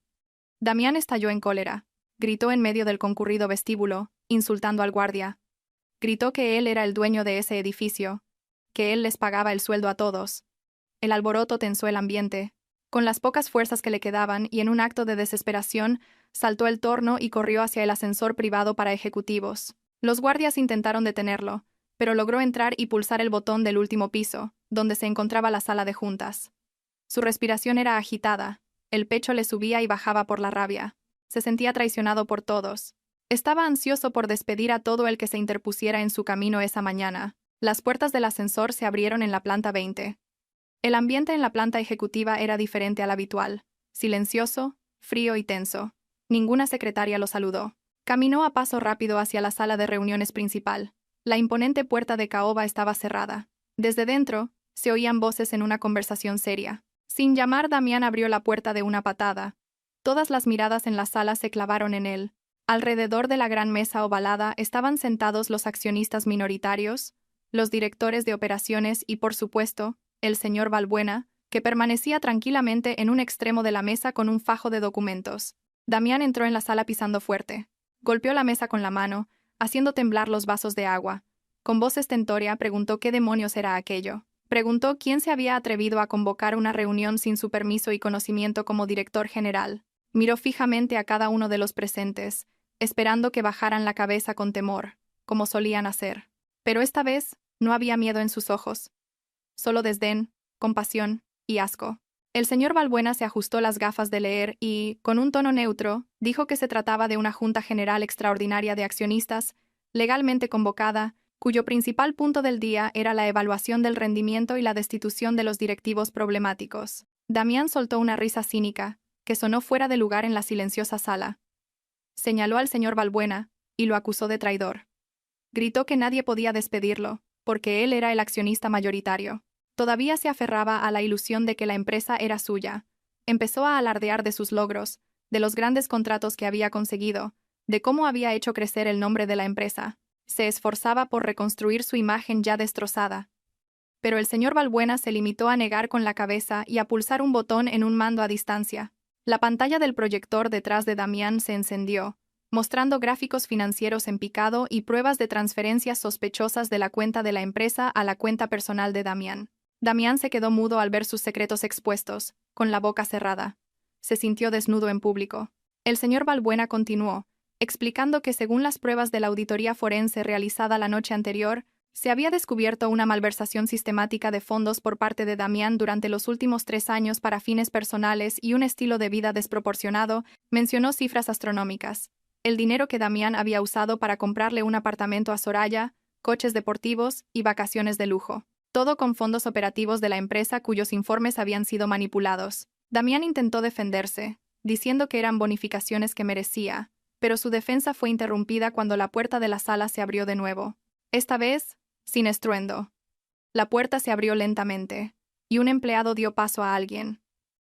Damián estalló en cólera. Gritó en medio del concurrido vestíbulo, insultando al guardia. Gritó que él era el dueño de ese edificio, que él les pagaba el sueldo a todos. El alboroto tensó el ambiente. Con las pocas fuerzas que le quedaban y en un acto de desesperación, saltó el torno y corrió hacia el ascensor privado para ejecutivos. Los guardias intentaron detenerlo, pero logró entrar y pulsar el botón del último piso, donde se encontraba la sala de juntas. Su respiración era agitada, el pecho le subía y bajaba por la rabia. Se sentía traicionado por todos. Estaba ansioso por despedir a todo el que se interpusiera en su camino esa mañana. Las puertas del ascensor se abrieron en la planta 20. El ambiente en la planta ejecutiva era diferente al habitual, silencioso, frío y tenso. Ninguna secretaria lo saludó. Caminó a paso rápido hacia la sala de reuniones principal. La imponente puerta de caoba estaba cerrada. Desde dentro, se oían voces en una conversación seria. Sin llamar, Damián abrió la puerta de una patada. Todas las miradas en la sala se clavaron en él. Alrededor de la gran mesa ovalada estaban sentados los accionistas minoritarios, los directores de operaciones y, por supuesto, el señor Balbuena, que permanecía tranquilamente en un extremo de la mesa con un fajo de documentos. Damián entró en la sala pisando fuerte. Golpeó la mesa con la mano, haciendo temblar los vasos de agua. Con voz estentórea preguntó qué demonios era aquello. Preguntó quién se había atrevido a convocar una reunión sin su permiso y conocimiento como director general. Miró fijamente a cada uno de los presentes, esperando que bajaran la cabeza con temor, como solían hacer. Pero esta vez no había miedo en sus ojos. Solo desdén, compasión y asco. El señor Valbuena se ajustó las gafas de leer y, con un tono neutro, dijo que se trataba de una Junta General Extraordinaria de Accionistas, legalmente convocada, cuyo principal punto del día era la evaluación del rendimiento y la destitución de los directivos problemáticos. Damián soltó una risa cínica, que sonó fuera de lugar en la silenciosa sala. Señaló al señor Valbuena y lo acusó de traidor. Gritó que nadie podía despedirlo, porque él era el accionista mayoritario. Todavía se aferraba a la ilusión de que la empresa era suya. Empezó a alardear de sus logros, de los grandes contratos que había conseguido, de cómo había hecho crecer el nombre de la empresa. Se esforzaba por reconstruir su imagen ya destrozada. Pero el señor Valbuena se limitó a negar con la cabeza y a pulsar un botón en un mando a distancia. La pantalla del proyector detrás de Damián se encendió, mostrando gráficos financieros en picado y pruebas de transferencias sospechosas de la cuenta de la empresa a la cuenta personal de Damián. Damián se quedó mudo al ver sus secretos expuestos, con la boca cerrada. Se sintió desnudo en público. El señor Valbuena continuó, explicando que según las pruebas de la auditoría forense realizada la noche anterior, se había descubierto una malversación sistemática de fondos por parte de Damián durante los últimos 3 años para fines personales y un estilo de vida desproporcionado. Mencionó cifras astronómicas. El dinero que Damián había usado para comprarle un apartamento a Soraya, coches deportivos y vacaciones de lujo. Todo con fondos operativos de la empresa cuyos informes habían sido manipulados. Damián intentó defenderse, diciendo que eran bonificaciones que merecía, pero su defensa fue interrumpida cuando la puerta de la sala se abrió de nuevo. Esta vez, sin estruendo. La puerta se abrió lentamente, y un empleado dio paso a alguien.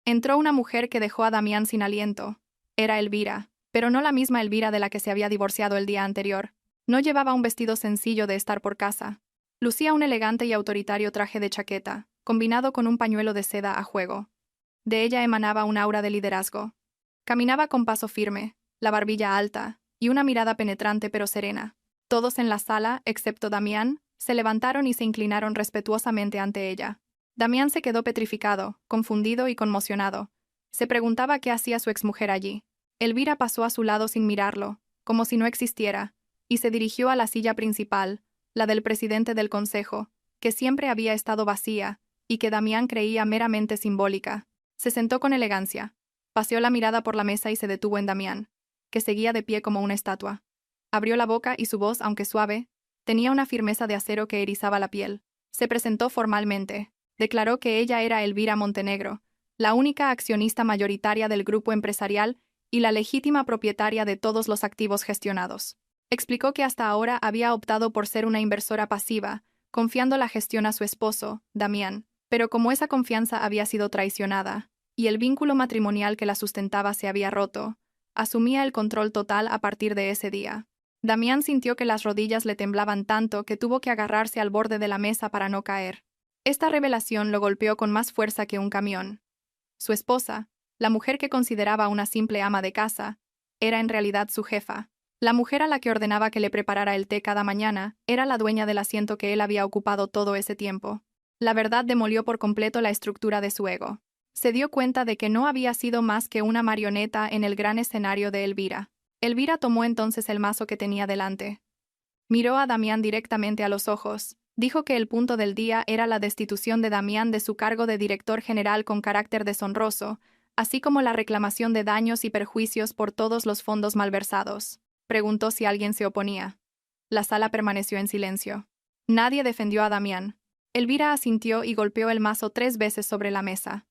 Entró una mujer que dejó a Damián sin aliento. Era Elvira, pero no la misma Elvira de la que se había divorciado el día anterior. No llevaba un vestido sencillo de estar por casa. Lucía un elegante y autoritario traje de chaqueta, combinado con un pañuelo de seda a juego. De ella emanaba un aura de liderazgo. Caminaba con paso firme, la barbilla alta, y una mirada penetrante pero serena. Todos en la sala, excepto Damián, se levantaron y se inclinaron respetuosamente ante ella. Damián se quedó petrificado, confundido y conmocionado. Se preguntaba qué hacía su exmujer allí. Elvira pasó a su lado sin mirarlo, como si no existiera, y se dirigió a la silla principal, la del presidente del consejo, que siempre había estado vacía, y que Damián creía meramente simbólica. Se sentó con elegancia. Paseó la mirada por la mesa y se detuvo en Damián, que seguía de pie como una estatua. Abrió la boca y su voz, aunque suave, tenía una firmeza de acero que erizaba la piel. Se presentó formalmente. Declaró que ella era Elvira Montenegro, la única accionista mayoritaria del grupo empresarial y la legítima propietaria de todos los activos gestionados. Explicó que hasta ahora había optado por ser una inversora pasiva, confiando la gestión a su esposo, Damián, pero como esa confianza había sido traicionada, y el vínculo matrimonial que la sustentaba se había roto, asumía el control total a partir de ese día. Damián sintió que las rodillas le temblaban tanto que tuvo que agarrarse al borde de la mesa para no caer. Esta revelación lo golpeó con más fuerza que un camión. Su esposa, la mujer que consideraba una simple ama de casa, era en realidad su jefa. La mujer a la que ordenaba que le preparara el té cada mañana era la dueña del asiento que él había ocupado todo ese tiempo. La verdad demolió por completo la estructura de su ego. Se dio cuenta de que no había sido más que una marioneta en el gran escenario de Elvira. Elvira tomó entonces el mazo que tenía delante. Miró a Damián directamente a los ojos. Dijo que el punto del día era la destitución de Damián de su cargo de director general con carácter deshonroso, así como la reclamación de daños y perjuicios por todos los fondos malversados. Preguntó si alguien se oponía. La sala permaneció en silencio. Nadie defendió a Damián. Elvira asintió y golpeó el mazo 3 veces sobre la mesa.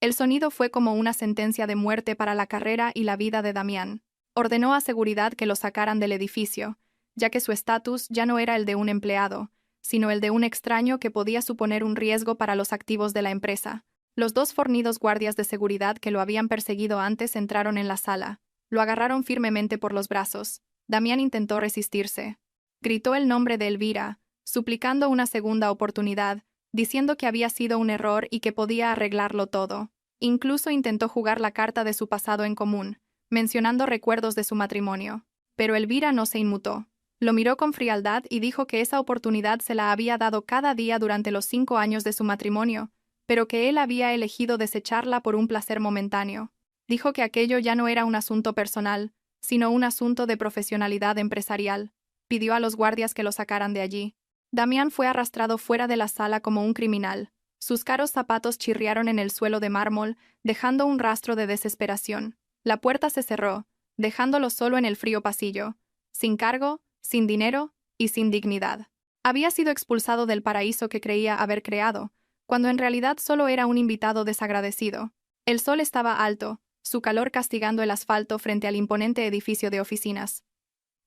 El sonido fue como una sentencia de muerte para la carrera y la vida de Damián. Ordenó a seguridad que lo sacaran del edificio, ya que su estatus ya no era el de un empleado, sino el de un extraño que podía suponer un riesgo para los activos de la empresa. Los 2 fornidos guardias de seguridad que lo habían perseguido antes entraron en la sala. Lo agarraron firmemente por los brazos. Damián intentó resistirse. Gritó el nombre de Elvira, suplicando una segunda oportunidad, diciendo que había sido un error y que podía arreglarlo todo. Incluso intentó jugar la carta de su pasado en común, mencionando recuerdos de su matrimonio. Pero Elvira no se inmutó. Lo miró con frialdad y dijo que esa oportunidad se la había dado cada día durante los 5 años de su matrimonio, pero que él había elegido desecharla por un placer momentáneo. Dijo que aquello ya no era un asunto personal, sino un asunto de profesionalidad empresarial. Pidió a los guardias que lo sacaran de allí. Damián fue arrastrado fuera de la sala como un criminal. Sus caros zapatos chirriaron en el suelo de mármol, dejando un rastro de desesperación. La puerta se cerró, dejándolo solo en el frío pasillo, sin cargo, sin dinero y sin dignidad. Había sido expulsado del paraíso que creía haber creado, cuando en realidad solo era un invitado desagradecido. El sol estaba alto, su calor castigando el asfalto frente al imponente edificio de oficinas.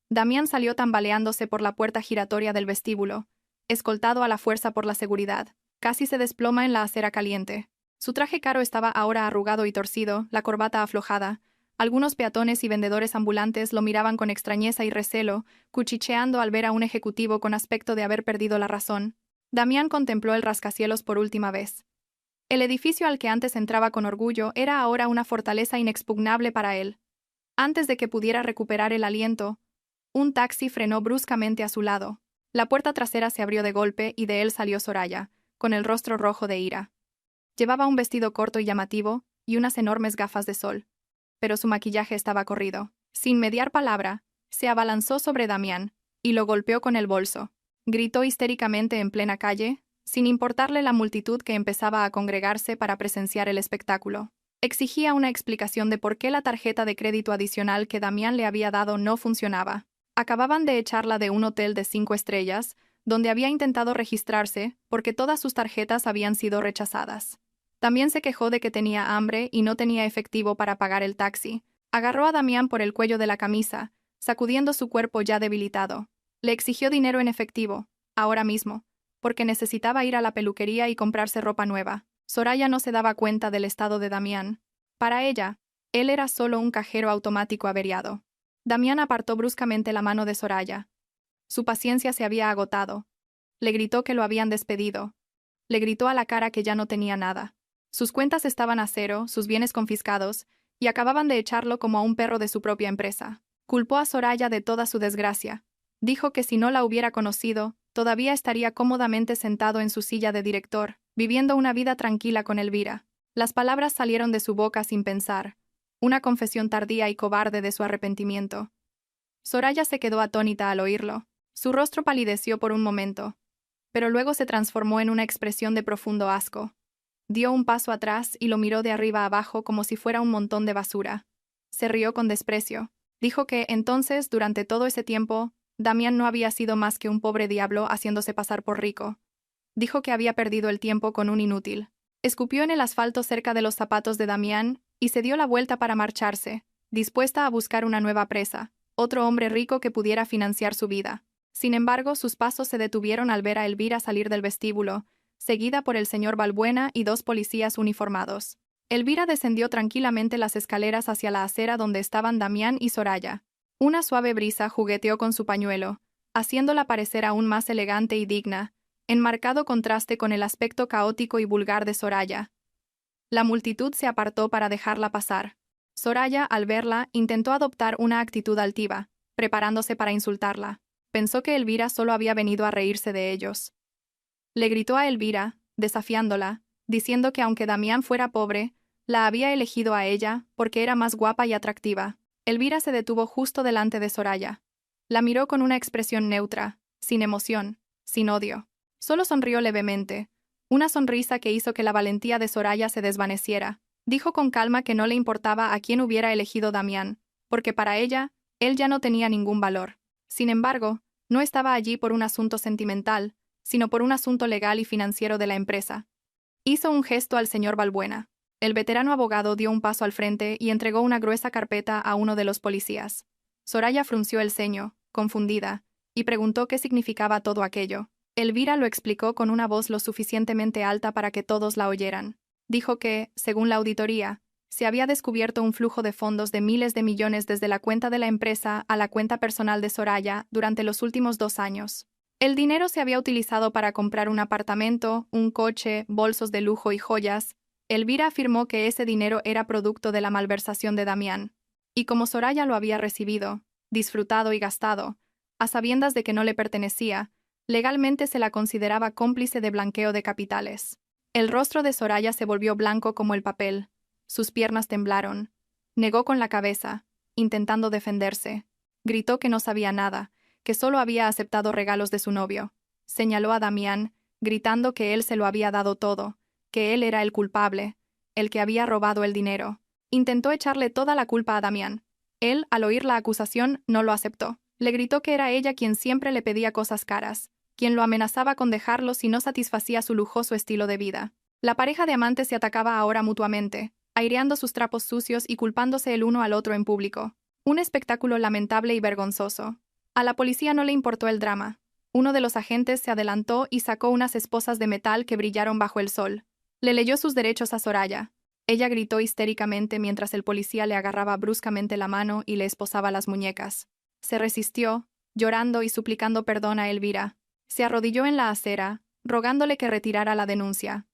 Damián salió tambaleándose por la puerta giratoria del vestíbulo, escoltado a la fuerza por la seguridad. Casi se desploma en la acera caliente. Su traje caro estaba ahora arrugado y torcido, la corbata aflojada. Algunos peatones y vendedores ambulantes lo miraban con extrañeza y recelo, cuchicheando al ver a un ejecutivo con aspecto de haber perdido la razón. Damián contempló el rascacielos por última vez. El edificio al que antes entraba con orgullo era ahora una fortaleza inexpugnable para él. Antes de que pudiera recuperar el aliento, un taxi frenó bruscamente a su lado. La puerta trasera se abrió de golpe y de él salió Soraya, con el rostro rojo de ira. Llevaba un vestido corto y llamativo y unas enormes gafas de sol. Pero su maquillaje estaba corrido. Sin mediar palabra, se abalanzó sobre Damián y lo golpeó con el bolso. Gritó histéricamente en plena calle, sin importarle la multitud que empezaba a congregarse para presenciar el espectáculo. Exigía una explicación de por qué la tarjeta de crédito adicional que Damián le había dado no funcionaba. Acababan de echarla de un hotel de 5 estrellas, donde había intentado registrarse porque todas sus tarjetas habían sido rechazadas. También se quejó de que tenía hambre y no tenía efectivo para pagar el taxi. Agarró a Damián por el cuello de la camisa, sacudiendo su cuerpo ya debilitado. Le exigió dinero en efectivo, ahora mismo, porque necesitaba ir a la peluquería y comprarse ropa nueva. Soraya no se daba cuenta del estado de Damián. Para ella, él era solo un cajero automático averiado. Damián apartó bruscamente la mano de Soraya. Su paciencia se había agotado. Le gritó que lo habían despedido. Le gritó a la cara que ya no tenía nada. Sus cuentas estaban a cero, sus bienes confiscados, y acababan de echarlo como a un perro de su propia empresa. Culpó a Soraya de toda su desgracia. Dijo que si no la hubiera conocido, todavía estaría cómodamente sentado en su silla de director, viviendo una vida tranquila con Elvira. Las palabras salieron de su boca sin pensar, una confesión tardía y cobarde de su arrepentimiento. Soraya se quedó atónita al oírlo. Su rostro palideció por un momento, pero luego se transformó en una expresión de profundo asco. Dio un paso atrás y lo miró de arriba a abajo como si fuera un montón de basura. Se rió con desprecio. Dijo que, entonces, durante todo ese tiempo, Damián no había sido más que un pobre diablo haciéndose pasar por rico. Dijo que había perdido el tiempo con un inútil. Escupió en el asfalto cerca de los zapatos de Damián y se dio la vuelta para marcharse, dispuesta a buscar una nueva presa, otro hombre rico que pudiera financiar su vida. Sin embargo, sus pasos se detuvieron al ver a Elvira salir del vestíbulo, seguida por el señor Balbuena y 2 policías uniformados. Elvira descendió tranquilamente las escaleras hacia la acera donde estaban Damián y Soraya. Una suave brisa jugueteó con su pañuelo, haciéndola parecer aún más elegante y digna, en marcado contraste con el aspecto caótico y vulgar de Soraya. La multitud se apartó para dejarla pasar. Soraya, al verla, intentó adoptar una actitud altiva, preparándose para insultarla. Pensó que Elvira solo había venido a reírse de ellos. Le gritó a Elvira, desafiándola, diciendo que aunque Damián fuera pobre, la había elegido a ella porque era más guapa y atractiva. Elvira se detuvo justo delante de Soraya. La miró con una expresión neutra, sin emoción, sin odio. Solo sonrió levemente, una sonrisa que hizo que la valentía de Soraya se desvaneciera. Dijo con calma que no le importaba a quién hubiera elegido Damián, porque para ella, él ya no tenía ningún valor. Sin embargo, no estaba allí por un asunto sentimental, sino por un asunto legal y financiero de la empresa. Hizo un gesto al señor Balbuena. El veterano abogado dio un paso al frente y entregó una gruesa carpeta a uno de los policías. Soraya frunció el ceño, confundida, y preguntó qué significaba todo aquello. Elvira lo explicó con una voz lo suficientemente alta para que todos la oyeran. Dijo que, según la auditoría, se había descubierto un flujo de fondos de miles de millones desde la cuenta de la empresa a la cuenta personal de Soraya durante los últimos 2 años. El dinero se había utilizado para comprar un apartamento, un coche, bolsos de lujo y joyas. Elvira afirmó que ese dinero era producto de la malversación de Damián. Y como Soraya lo había recibido, disfrutado y gastado, a sabiendas de que no le pertenecía, legalmente se la consideraba cómplice de blanqueo de capitales. El rostro de Soraya se volvió blanco como el papel. Sus piernas temblaron. Negó con la cabeza, intentando defenderse. Gritó que no sabía nada, que solo había aceptado regalos de su novio. Señaló a Damián, gritando que él se lo había dado todo, que él era el culpable, el que había robado el dinero. Intentó echarle toda la culpa a Damián. Él, al oír la acusación, no lo aceptó. Le gritó que era ella quien siempre le pedía cosas caras, quien lo amenazaba con dejarlo si no satisfacía su lujoso estilo de vida. La pareja de amantes se atacaba ahora mutuamente, aireando sus trapos sucios y culpándose el uno al otro en público. Un espectáculo lamentable y vergonzoso. A la policía no le importó el drama. Uno de los agentes se adelantó y sacó unas esposas de metal que brillaron bajo el sol. Le leyó sus derechos a Soraya. Ella gritó histéricamente mientras el policía le agarraba bruscamente la mano y le esposaba las muñecas. Se resistió, llorando y suplicando perdón a Elvira. Se arrodilló en la acera, rogándole que retirara la denuncia.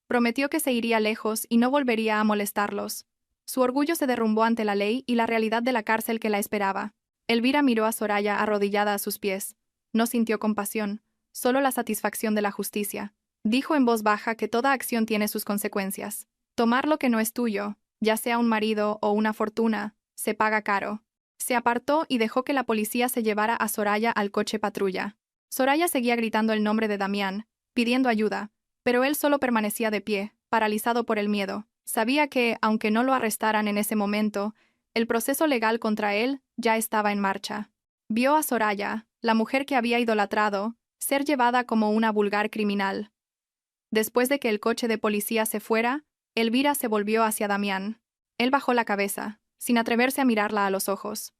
Prometió que se iría lejos y no volvería a molestarlos. Su orgullo se derrumbó ante la ley y la realidad de la cárcel que la esperaba. Elvira miró a Soraya arrodillada a sus pies. No sintió compasión, solo la satisfacción de la justicia. Dijo en voz baja que toda acción tiene sus consecuencias. Tomar lo que no es tuyo, ya sea un marido o una fortuna, se paga caro. Se apartó y dejó que la policía se llevara a Soraya al coche patrulla. Soraya seguía gritando el nombre de Damián, pidiendo ayuda, pero él solo permanecía de pie, paralizado por el miedo. Sabía que, aunque no lo arrestaran en ese momento, el proceso legal contra él ya estaba en marcha. Vio a Soraya, la mujer que había idolatrado, ser llevada como una vulgar criminal. Después de que el coche de policía se fuera, Elvira se volvió hacia Damián. Él bajó la cabeza, sin atreverse a mirarla a los ojos.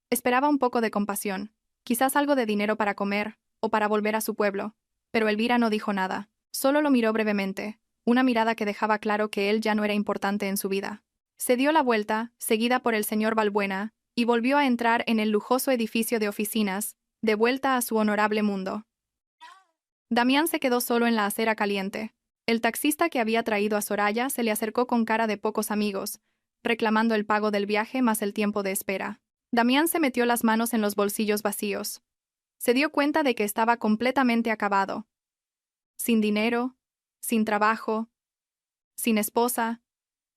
Esperaba un poco de compasión, quizás algo de dinero para comer, o para volver a su pueblo, pero Elvira no dijo nada. Solo lo miró brevemente, una mirada que dejaba claro que él ya no era importante en su vida. Se dio la vuelta, seguida por el señor Balbuena, y volvió a entrar en el lujoso edificio de oficinas, de vuelta a su honorable mundo. Damián se quedó solo en la acera caliente. El taxista que había traído a Soraya se le acercó con cara de pocos amigos, reclamando el pago del viaje más el tiempo de espera. Damián se metió las manos en los bolsillos vacíos. Se dio cuenta de que estaba completamente acabado. Sin dinero, sin trabajo, sin esposa,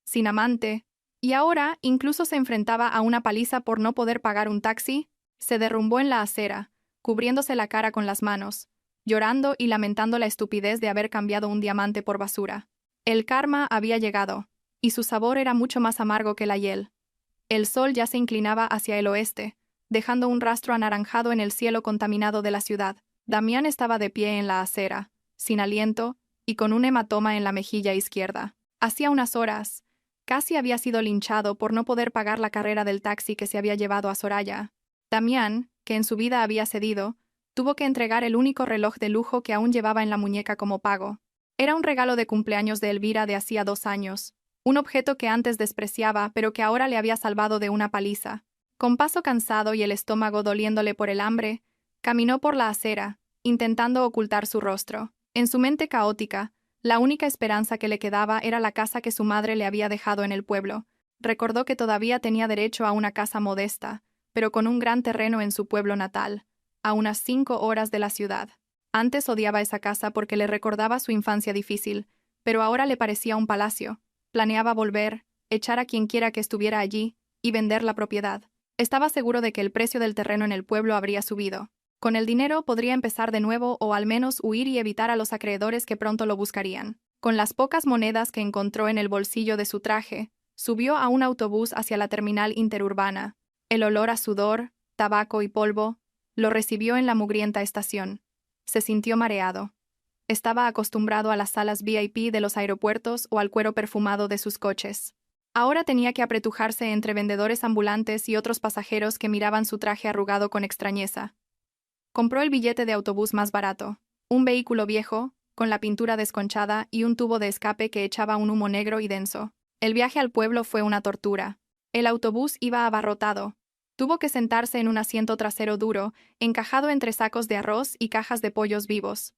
sin amante, y ahora incluso se enfrentaba a una paliza por no poder pagar un taxi. Se derrumbó en la acera, cubriéndose la cara con las manos, llorando y lamentando la estupidez de haber cambiado un diamante por basura. El karma había llegado, y su sabor era mucho más amargo que la hiel. El sol ya se inclinaba hacia el oeste, dejando un rastro anaranjado en el cielo contaminado de la ciudad. Damián estaba de pie en la acera, sin aliento, y con un hematoma en la mejilla izquierda. Hacía unas horas, casi había sido linchado por no poder pagar la carrera del taxi que se había llevado a Soraya. Damián, que en su vida había cedido, tuvo que entregar el único reloj de lujo que aún llevaba en la muñeca como pago. Era un regalo de cumpleaños de Elvira de hacía 2 años, un objeto que antes despreciaba pero que ahora le había salvado de una paliza. Con paso cansado y el estómago doliéndole por el hambre, caminó por la acera, intentando ocultar su rostro. En su mente caótica, la única esperanza que le quedaba era la casa que su madre le había dejado en el pueblo. Recordó que todavía tenía derecho a una casa modesta, pero con un gran terreno en su pueblo natal, a unas 5 horas de la ciudad. Antes odiaba esa casa porque le recordaba su infancia difícil, pero ahora le parecía un palacio. Planeaba volver, echar a quien quiera que estuviera allí, y vender la propiedad. Estaba seguro de que el precio del terreno en el pueblo habría subido. Con el dinero podría empezar de nuevo o al menos huir y evitar a los acreedores que pronto lo buscarían. Con las pocas monedas que encontró en el bolsillo de su traje, subió a un autobús hacia la terminal interurbana. El olor a sudor, tabaco y polvo lo recibió en la mugrienta estación. Se sintió mareado. Estaba acostumbrado a las salas VIP de los aeropuertos o al cuero perfumado de sus coches. Ahora tenía que apretujarse entre vendedores ambulantes y otros pasajeros que miraban su traje arrugado con extrañeza. Compró el billete de autobús más barato, un vehículo viejo, con la pintura desconchada y un tubo de escape que echaba un humo negro y denso. El viaje al pueblo fue una tortura. El autobús iba abarrotado. Tuvo que sentarse en un asiento trasero duro, encajado entre sacos de arroz y cajas de pollos vivos.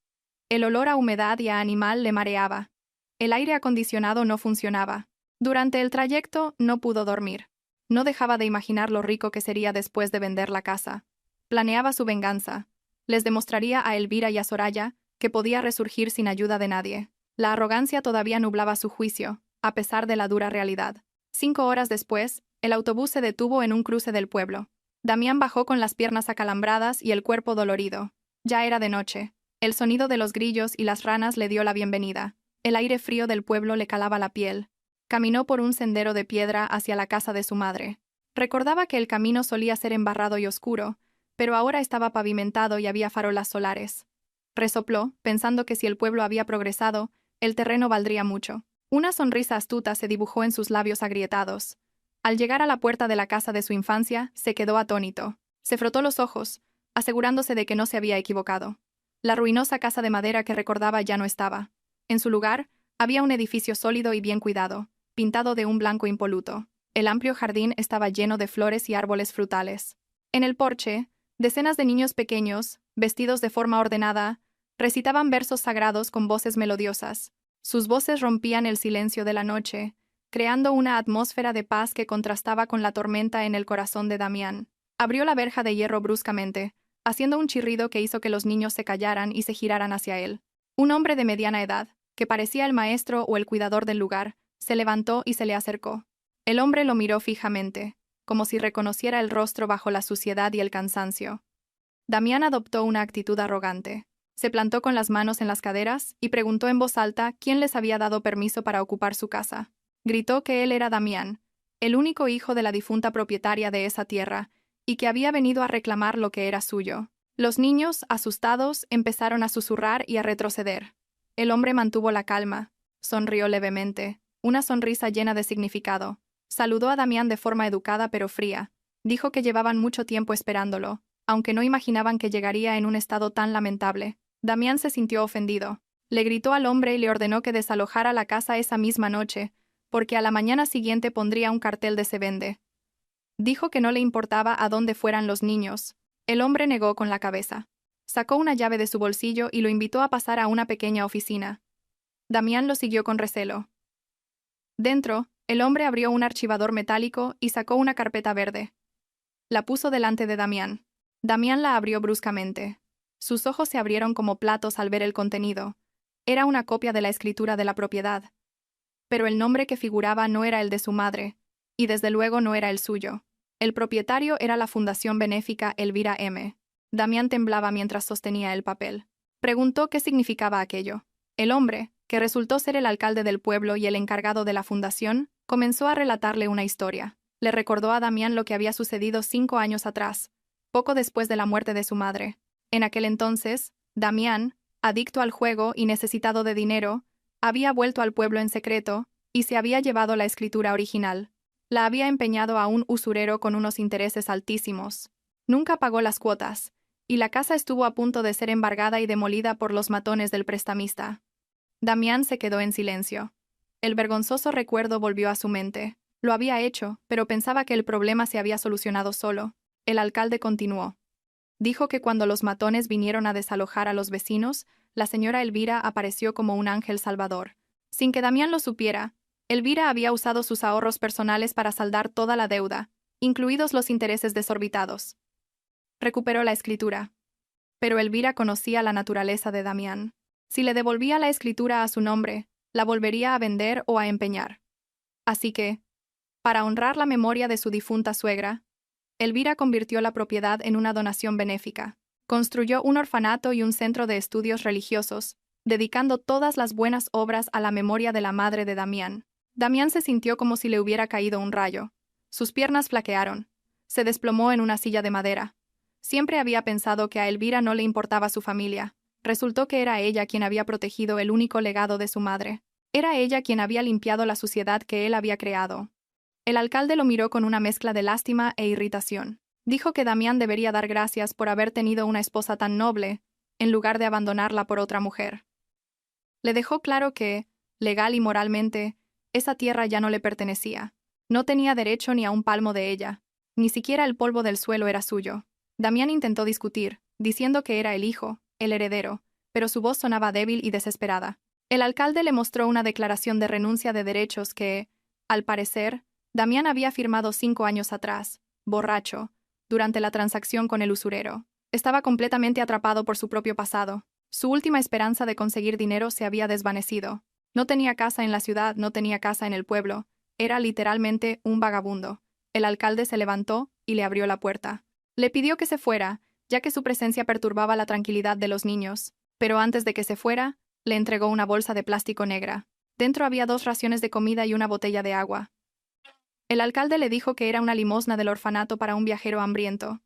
El olor a humedad y a animal le mareaba. El aire acondicionado no funcionaba. Durante el trayecto no pudo dormir. No dejaba de imaginar lo rico que sería después de vender la casa. Planeaba su venganza. Les demostraría a Elvira y a Soraya que podía resurgir sin ayuda de nadie. La arrogancia todavía nublaba su juicio, a pesar de la dura realidad. 5 horas después, El autobús se detuvo en un cruce del pueblo. Damián bajó con las piernas acalambradas y el cuerpo dolorido. Ya era de noche. El sonido de los grillos y las ranas le dio la bienvenida. El aire frío del pueblo le calaba la piel. Caminó por un sendero de piedra hacia la casa de su madre. Recordaba que el camino solía ser embarrado y oscuro, pero ahora estaba pavimentado y había farolas solares. Resopló, pensando que si el pueblo había progresado, el terreno valdría mucho. Una sonrisa astuta se dibujó en sus labios agrietados. Al llegar a la puerta de la casa de su infancia, se quedó atónito. Se frotó los ojos, asegurándose de que no se había equivocado. La ruinosa casa de madera que recordaba ya no estaba. En su lugar, había un edificio sólido y bien cuidado, pintado de un blanco impoluto. El amplio jardín estaba lleno de flores y árboles frutales. En el porche, decenas de niños pequeños, vestidos de forma ordenada, recitaban versos sagrados con voces melodiosas. Sus voces rompían el silencio de la noche, creando una atmósfera de paz que contrastaba con la tormenta en el corazón de Damián. Abrió la verja de hierro bruscamente, haciendo un chirrido que hizo que los niños se callaran y se giraran hacia él. Un hombre de mediana edad, que parecía el maestro o el cuidador del lugar, se levantó y se le acercó. El hombre lo miró fijamente, como si reconociera el rostro bajo la suciedad y el cansancio. Damián adoptó una actitud arrogante. Se plantó con las manos en las caderas y preguntó en voz alta quién les había dado permiso para ocupar su casa. Gritó que él era Damián, el único hijo de la difunta propietaria de esa tierra, y que había venido a reclamar lo que era suyo. Los niños, asustados, empezaron a susurrar y a retroceder. El hombre mantuvo la calma, sonrió levemente, una sonrisa llena de significado. Saludó a Damián de forma educada pero fría. Dijo que llevaban mucho tiempo esperándolo, aunque no imaginaban que llegaría en un estado tan lamentable. Damián se sintió ofendido. Le gritó al hombre y le ordenó que desalojara la casa esa misma noche, porque a la mañana siguiente pondría un cartel de se vende. Dijo que no le importaba a dónde fueran los niños. El hombre negó con la cabeza. Sacó una llave de su bolsillo y lo invitó a pasar a una pequeña oficina. Damián lo siguió con recelo. Dentro, el hombre abrió un archivador metálico y sacó una carpeta verde. La puso delante de Damián. Damián la abrió bruscamente. Sus ojos se abrieron como platos al ver el contenido. Era una copia de la escritura de la propiedad. Pero el nombre que figuraba no era el de su madre, y desde luego no era el suyo. El propietario era la Fundación Benéfica Elvira M. Damián temblaba mientras sostenía el papel. Preguntó qué significaba aquello. El hombre, que resultó ser el alcalde del pueblo y el encargado de la fundación, comenzó a relatarle una historia. Le recordó a Damián lo que había sucedido 5 años atrás, poco después de la muerte de su madre. En aquel entonces, Damián, adicto al juego y necesitado de dinero, había vuelto al pueblo en secreto y se había llevado la escritura original. La había empeñado a un usurero con unos intereses altísimos. Nunca pagó las cuotas, y la casa estuvo a punto de ser embargada y demolida por los matones del prestamista. Damián se quedó en silencio. El vergonzoso recuerdo volvió a su mente. Lo había hecho, pero pensaba que el problema se había solucionado solo. El alcalde continuó. Dijo que cuando los matones vinieron a desalojar a los vecinos, la señora Elvira apareció como un ángel salvador. Sin que Damián lo supiera, Elvira había usado sus ahorros personales para saldar toda la deuda, incluidos los intereses desorbitados. Recuperó la escritura. Pero Elvira conocía la naturaleza de Damián. Si le devolvía la escritura a su nombre, la volvería a vender o a empeñar. Así que, para honrar la memoria de su difunta suegra, Elvira convirtió la propiedad en una donación benéfica. Construyó un orfanato y un centro de estudios religiosos, dedicando todas las buenas obras a la memoria de la madre de Damián. Damián se sintió como si le hubiera caído un rayo. Sus piernas flaquearon. Se desplomó en una silla de madera. Siempre había pensado que a Elvira no le importaba su familia. Resultó que era ella quien había protegido el único legado de su madre. Era ella quien había limpiado la suciedad que él había creado. El alcalde lo miró con una mezcla de lástima e irritación. Dijo que Damián debería dar gracias por haber tenido una esposa tan noble, en lugar de abandonarla por otra mujer. Le dejó claro que, legal y moralmente, esa tierra ya no le pertenecía. No tenía derecho ni a un palmo de ella. Ni siquiera el polvo del suelo era suyo. Damián intentó discutir, diciendo que era el hijo, el heredero, pero su voz sonaba débil y desesperada. El alcalde le mostró una declaración de renuncia de derechos que, al parecer, Damián había firmado 5 años atrás, borracho, durante la transacción con el usurero. Estaba completamente atrapado por su propio pasado. Su última esperanza de conseguir dinero se había desvanecido. No tenía casa en la ciudad, no tenía casa en el pueblo. Era literalmente un vagabundo. El alcalde se levantó y le abrió la puerta. Le pidió que se fuera, ya que su presencia perturbaba la tranquilidad de los niños, pero antes de que se fuera, le entregó una bolsa de plástico negra. Dentro había 2 raciones de comida y una botella de agua. El alcalde le dijo que era una limosna del orfanato para un viajero hambriento.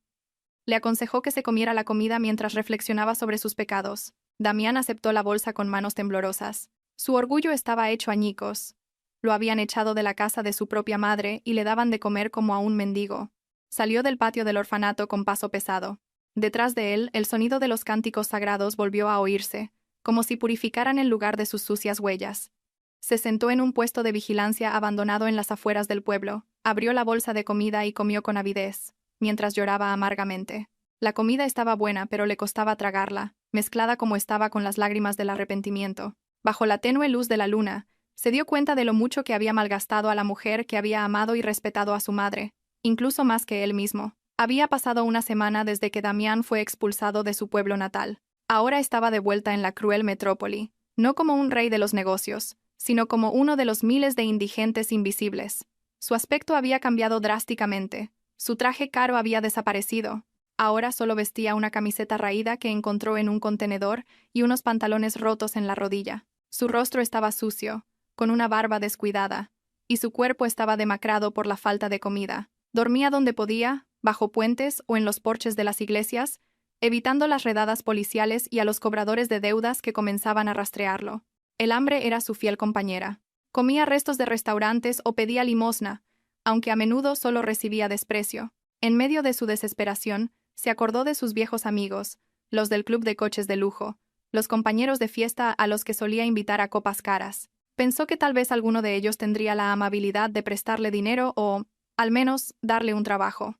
Le aconsejó que se comiera la comida mientras reflexionaba sobre sus pecados. Damián aceptó la bolsa con manos temblorosas. Su orgullo estaba hecho añicos. Lo habían echado de la casa de su propia madre y le daban de comer como a un mendigo. Salió del patio del orfanato con paso pesado. Detrás de él, el sonido de los cánticos sagrados volvió a oírse, como si purificaran el lugar de sus sucias huellas. Se sentó en un puesto de vigilancia abandonado en las afueras del pueblo, abrió la bolsa de comida y comió con avidez, mientras lloraba amargamente. La comida estaba buena, pero le costaba tragarla, mezclada como estaba con las lágrimas del arrepentimiento. Bajo la tenue luz de la luna, se dio cuenta de lo mucho que había malgastado a la mujer que había amado y respetado a su madre, incluso más que él mismo. Había pasado una semana desde que Damián fue expulsado de su pueblo natal. Ahora estaba de vuelta en la cruel metrópoli, no como un rey de los negocios, sino como uno de los miles de indigentes invisibles. Su aspecto había cambiado drásticamente. Su traje caro había desaparecido. Ahora solo vestía una camiseta raída que encontró en un contenedor y unos pantalones rotos en la rodilla. Su rostro estaba sucio, con una barba descuidada, y su cuerpo estaba demacrado por la falta de comida. Dormía donde podía, bajo puentes o en los porches de las iglesias, evitando las redadas policiales y a los cobradores de deudas que comenzaban a rastrearlo. El hambre era su fiel compañera. Comía restos de restaurantes o pedía limosna, aunque a menudo solo recibía desprecio. En medio de su desesperación, se acordó de sus viejos amigos, los del club de coches de lujo, los compañeros de fiesta a los que solía invitar a copas caras. Pensó que tal vez alguno de ellos tendría la amabilidad de prestarle dinero o, al menos, darle un trabajo.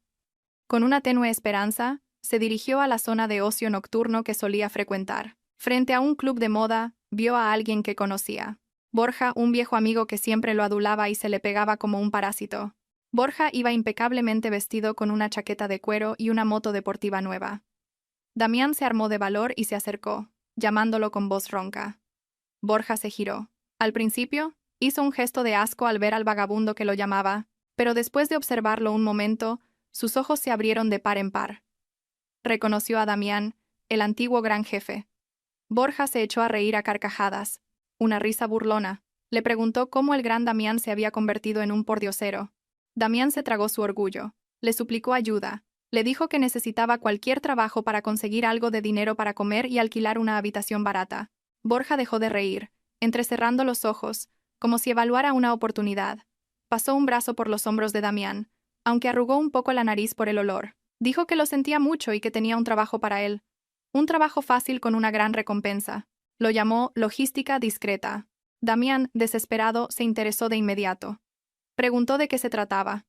Con una tenue esperanza, se dirigió a la zona de ocio nocturno que solía frecuentar. Frente a un club de moda, vio a alguien que conocía. Borja, un viejo amigo que siempre lo adulaba y se le pegaba como un parásito. Borja iba impecablemente vestido con una chaqueta de cuero y una moto deportiva nueva. Damián se armó de valor y se acercó, llamándolo con voz ronca. Borja se giró. Al principio, hizo un gesto de asco al ver al vagabundo que lo llamaba, pero después de observarlo un momento, sus ojos se abrieron de par en par. Reconoció a Damián, el antiguo gran jefe. Borja se echó a reír a carcajadas. Una risa burlona. Le preguntó cómo el gran Damián se había convertido en un pordiosero. Damián se tragó su orgullo. Le suplicó ayuda. Le dijo que necesitaba cualquier trabajo para conseguir algo de dinero para comer y alquilar una habitación barata. Borja dejó de reír, entrecerrando los ojos, como si evaluara una oportunidad. Pasó un brazo por los hombros de Damián, aunque arrugó un poco la nariz por el olor. Dijo que lo sentía mucho y que tenía un trabajo para él. Un trabajo fácil con una gran recompensa. Lo llamó logística discreta. Damián, desesperado, se interesó de inmediato. Preguntó de qué se trataba.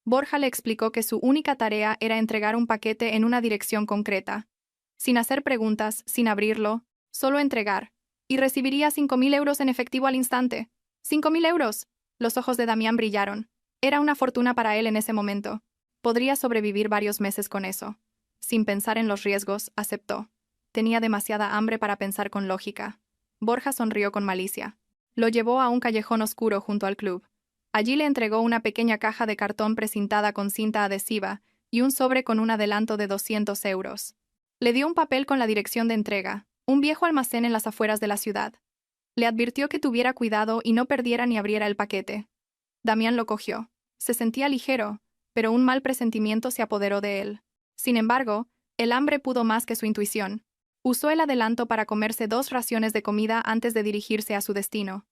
Borja le explicó que su única tarea era entregar un paquete en una dirección concreta. Sin hacer preguntas, sin abrirlo, solo entregar. Y recibiría 5.000 euros en efectivo al instante. ¡5.000 euros! Los ojos de Damián brillaron. Era una fortuna para él en ese momento. Podría sobrevivir varios meses con eso. Sin pensar en los riesgos, aceptó. Tenía demasiada hambre para pensar con lógica. Borja sonrió con malicia. Lo llevó a un callejón oscuro junto al club. Allí le entregó una pequeña caja de cartón precintada con cinta adhesiva y un sobre con un adelanto de 200 euros. Le dio un papel con la dirección de entrega, un viejo almacén en las afueras de la ciudad. Le advirtió que tuviera cuidado y no perdiera ni abriera el paquete. Damián lo cogió. Se sentía ligero, pero un mal presentimiento se apoderó de él. Sin embargo, el hambre pudo más que su intuición. Usó el adelanto para comerse 2 raciones de comida antes de dirigirse a su destino.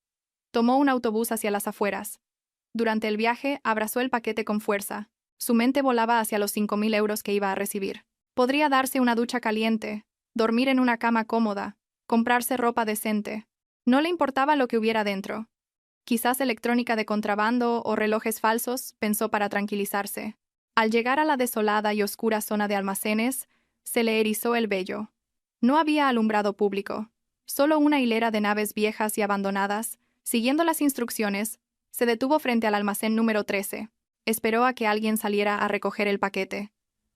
Tomó un autobús hacia las afueras. Durante el viaje, abrazó el paquete con fuerza. Su mente volaba hacia los 5.000 euros que iba a recibir. Podría darse una ducha caliente, dormir en una cama cómoda, comprarse ropa decente. No le importaba lo que hubiera dentro. Quizás electrónica de contrabando o relojes falsos, pensó para tranquilizarse. Al llegar a la desolada y oscura zona de almacenes, se le erizó el vello. No había alumbrado público. Solo una hilera de naves viejas y abandonadas, siguiendo las instrucciones, se detuvo frente al almacén número 13. Esperó a que alguien saliera a recoger el paquete.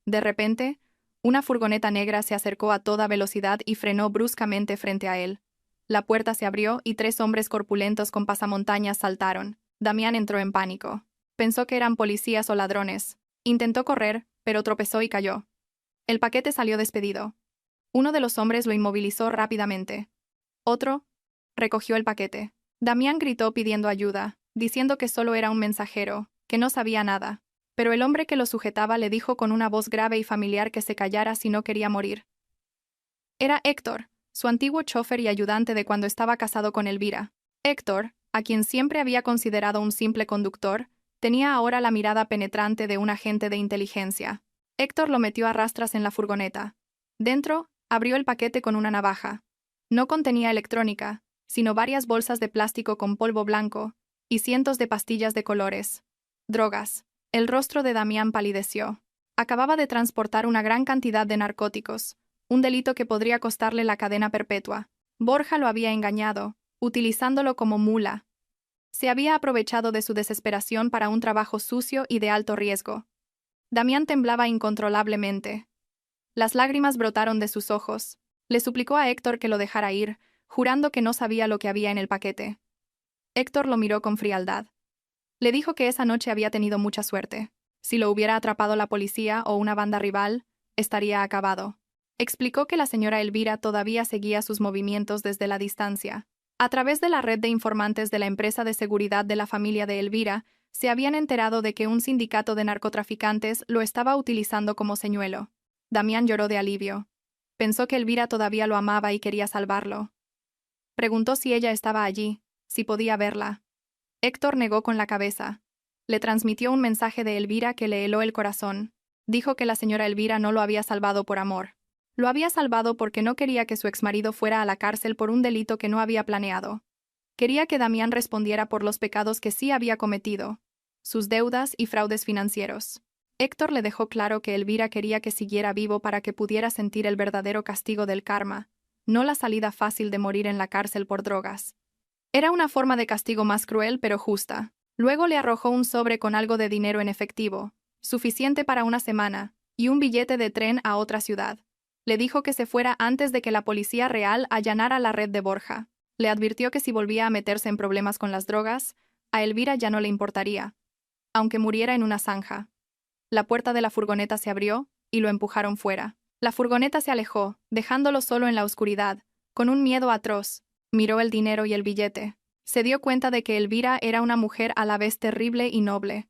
De repente, una furgoneta negra se acercó a toda velocidad y frenó bruscamente frente a él. La puerta se abrió y 3 hombres corpulentos con pasamontañas saltaron. Damián entró en pánico. Pensó que eran policías o ladrones. Intentó correr, pero tropezó y cayó. El paquete salió despedido. Uno de los hombres lo inmovilizó rápidamente. Otro recogió el paquete. Damián gritó pidiendo ayuda, diciendo que solo era un mensajero, que no sabía nada. Pero el hombre que lo sujetaba le dijo con una voz grave y familiar que se callara si no quería morir. Era Héctor, su antiguo chofer y ayudante de cuando estaba casado con Elvira. Héctor, a quien siempre había considerado un simple conductor, tenía ahora la mirada penetrante de un agente de inteligencia. Héctor lo metió a rastras en la furgoneta. Dentro, abrió el paquete con una navaja. No contenía electrónica, sino varias bolsas de plástico con polvo blanco y cientos de pastillas de colores. Drogas. El rostro de Damián palideció. Acababa de transportar una gran cantidad de narcóticos, un delito que podría costarle la cadena perpetua. Borja lo había engañado, utilizándolo como mula. Se había aprovechado de su desesperación para un trabajo sucio y de alto riesgo. Damián temblaba incontrolablemente. Las lágrimas brotaron de sus ojos. Le suplicó a Héctor que lo dejara ir, jurando que no sabía lo que había en el paquete. Héctor lo miró con frialdad. Le dijo que esa noche había tenido mucha suerte. Si lo hubiera atrapado la policía o una banda rival, estaría acabado. Explicó que la señora Elvira todavía seguía sus movimientos desde la distancia. A través de la red de informantes de la empresa de seguridad de la familia de Elvira, se habían enterado de que un sindicato de narcotraficantes lo estaba utilizando como señuelo. Damián lloró de alivio. Pensó que Elvira todavía lo amaba y quería salvarlo. Preguntó si ella estaba allí, si podía verla. Héctor negó con la cabeza. Le transmitió un mensaje de Elvira que le heló el corazón. Dijo que la señora Elvira no lo había salvado por amor. Lo había salvado porque no quería que su exmarido fuera a la cárcel por un delito que no había planeado. Quería que Damián respondiera por los pecados que sí había cometido, sus deudas y fraudes financieros. Héctor le dejó claro que Elvira quería que siguiera vivo para que pudiera sentir el verdadero castigo del karma, no la salida fácil de morir en la cárcel por drogas. Era una forma de castigo más cruel pero justa. Luego le arrojó un sobre con algo de dinero en efectivo, suficiente para una semana, y un billete de tren a otra ciudad. Le dijo que se fuera antes de que la policía real allanara la red de Borja. Le advirtió que si volvía a meterse en problemas con las drogas, a Elvira ya no le importaría, aunque muriera en una zanja. La puerta de la furgoneta se abrió y lo empujaron fuera. La furgoneta se alejó, dejándolo solo en la oscuridad, con un miedo atroz. Miró el dinero y el billete. Se dio cuenta de que Elvira era una mujer a la vez terrible y noble.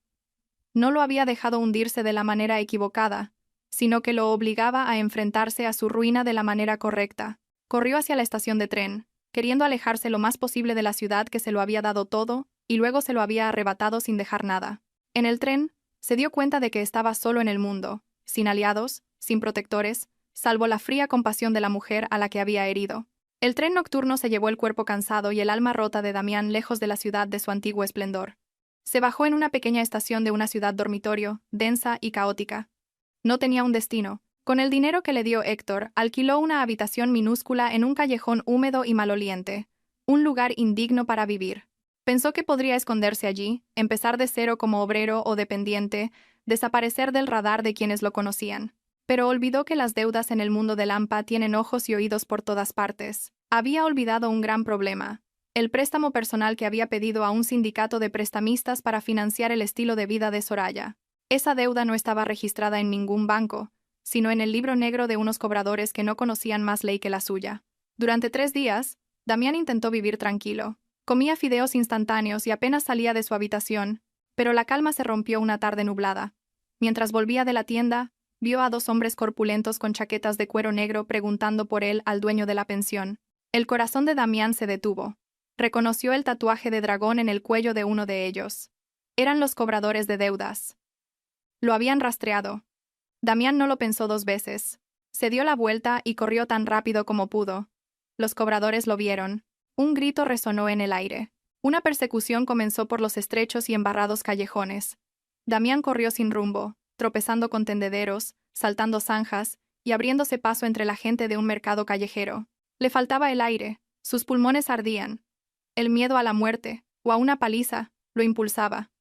No lo había dejado hundirse de la manera equivocada, sino que lo obligaba a enfrentarse a su ruina de la manera correcta. Corrió hacia la estación de tren, queriendo alejarse lo más posible de la ciudad que se lo había dado todo, y luego se lo había arrebatado sin dejar nada. En el tren, se dio cuenta de que estaba solo en el mundo, sin aliados, sin protectores, salvo la fría compasión de la mujer a la que había herido. El tren nocturno se llevó el cuerpo cansado y el alma rota de Damián lejos de la ciudad de su antiguo esplendor. Se bajó en una pequeña estación de una ciudad dormitorio, densa y caótica. No tenía un destino. Con el dinero que le dio Héctor, alquiló una habitación minúscula en un callejón húmedo y maloliente, un lugar indigno para vivir. Pensó que podría esconderse allí, empezar de cero como obrero o dependiente, desaparecer del radar de quienes lo conocían. Pero olvidó que las deudas en el mundo del AMPA tienen ojos y oídos por todas partes. Había olvidado un gran problema: el préstamo personal que había pedido a un sindicato de prestamistas para financiar el estilo de vida de Soraya. Esa deuda no estaba registrada en ningún banco, sino en el libro negro de unos cobradores que no conocían más ley que la suya. Durante 3 días, Damián intentó vivir tranquilo. Comía fideos instantáneos y apenas salía de su habitación, pero la calma se rompió una tarde nublada. Mientras volvía de la tienda, vio a 2 hombres corpulentos con chaquetas de cuero negro preguntando por él al dueño de la pensión. El corazón de Damián se detuvo. Reconoció el tatuaje de dragón en el cuello de uno de ellos. Eran los cobradores de deudas. Lo habían rastreado. Damián no lo pensó 2 veces. Se dio la vuelta y corrió tan rápido como pudo. Los cobradores lo vieron. Un grito resonó en el aire. Una persecución comenzó por los estrechos y embarrados callejones. Damián corrió sin rumbo, tropezando con tendederos, saltando zanjas y abriéndose paso entre la gente de un mercado callejero. Le faltaba el aire, sus pulmones ardían. El miedo a la muerte, o a una paliza, lo impulsaba.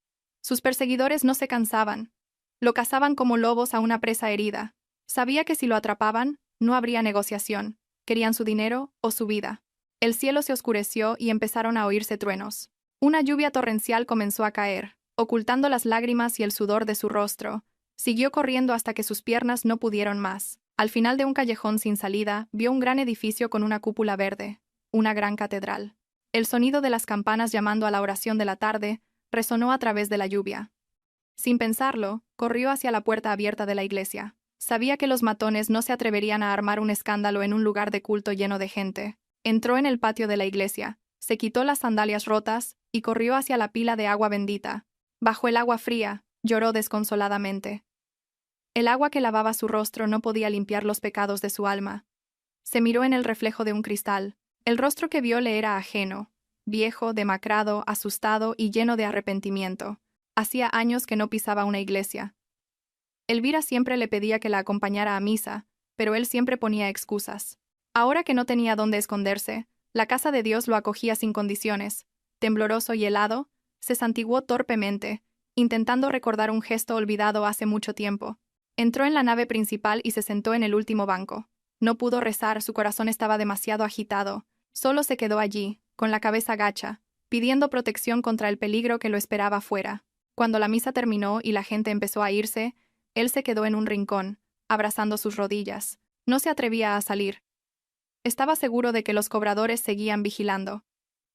Sus perseguidores no se cansaban. Lo cazaban como lobos a una presa herida. Sabía que si lo atrapaban, no habría negociación. Querían su dinero o su vida. El cielo se oscureció y empezaron a oírse truenos. Una lluvia torrencial comenzó a caer. Ocultando las lágrimas y el sudor de su rostro, siguió corriendo hasta que sus piernas no pudieron más. Al final de un callejón sin salida, vio un gran edificio con una cúpula verde, una gran catedral. El sonido de las campanas llamando a la oración de la tarde resonó a través de la lluvia. Sin pensarlo, corrió hacia la puerta abierta de la iglesia. Sabía que los matones no se atreverían a armar un escándalo en un lugar de culto lleno de gente. Entró en el patio de la iglesia, se quitó las sandalias rotas y corrió hacia la pila de agua bendita. Bajo el agua fría, lloró desconsoladamente. El agua que lavaba su rostro no podía limpiar los pecados de su alma. Se miró en el reflejo de un cristal. El rostro que vio le era ajeno, viejo, demacrado, asustado y lleno de arrepentimiento. Hacía años que no pisaba una iglesia. Elvira siempre le pedía que la acompañara a misa, pero él siempre ponía excusas. Ahora que no tenía dónde esconderse, la casa de Dios lo acogía sin condiciones. Tembloroso y helado, se santiguó torpemente, intentando recordar un gesto olvidado hace mucho tiempo. Entró en la nave principal y se sentó en el último banco. No pudo rezar, su corazón estaba demasiado agitado. Solo se quedó allí, con la cabeza gacha, pidiendo protección contra el peligro que lo esperaba afuera. Cuando la misa terminó y la gente empezó a irse, él se quedó en un rincón, abrazando sus rodillas. No se atrevía a salir. Estaba seguro de que los cobradores seguían vigilando.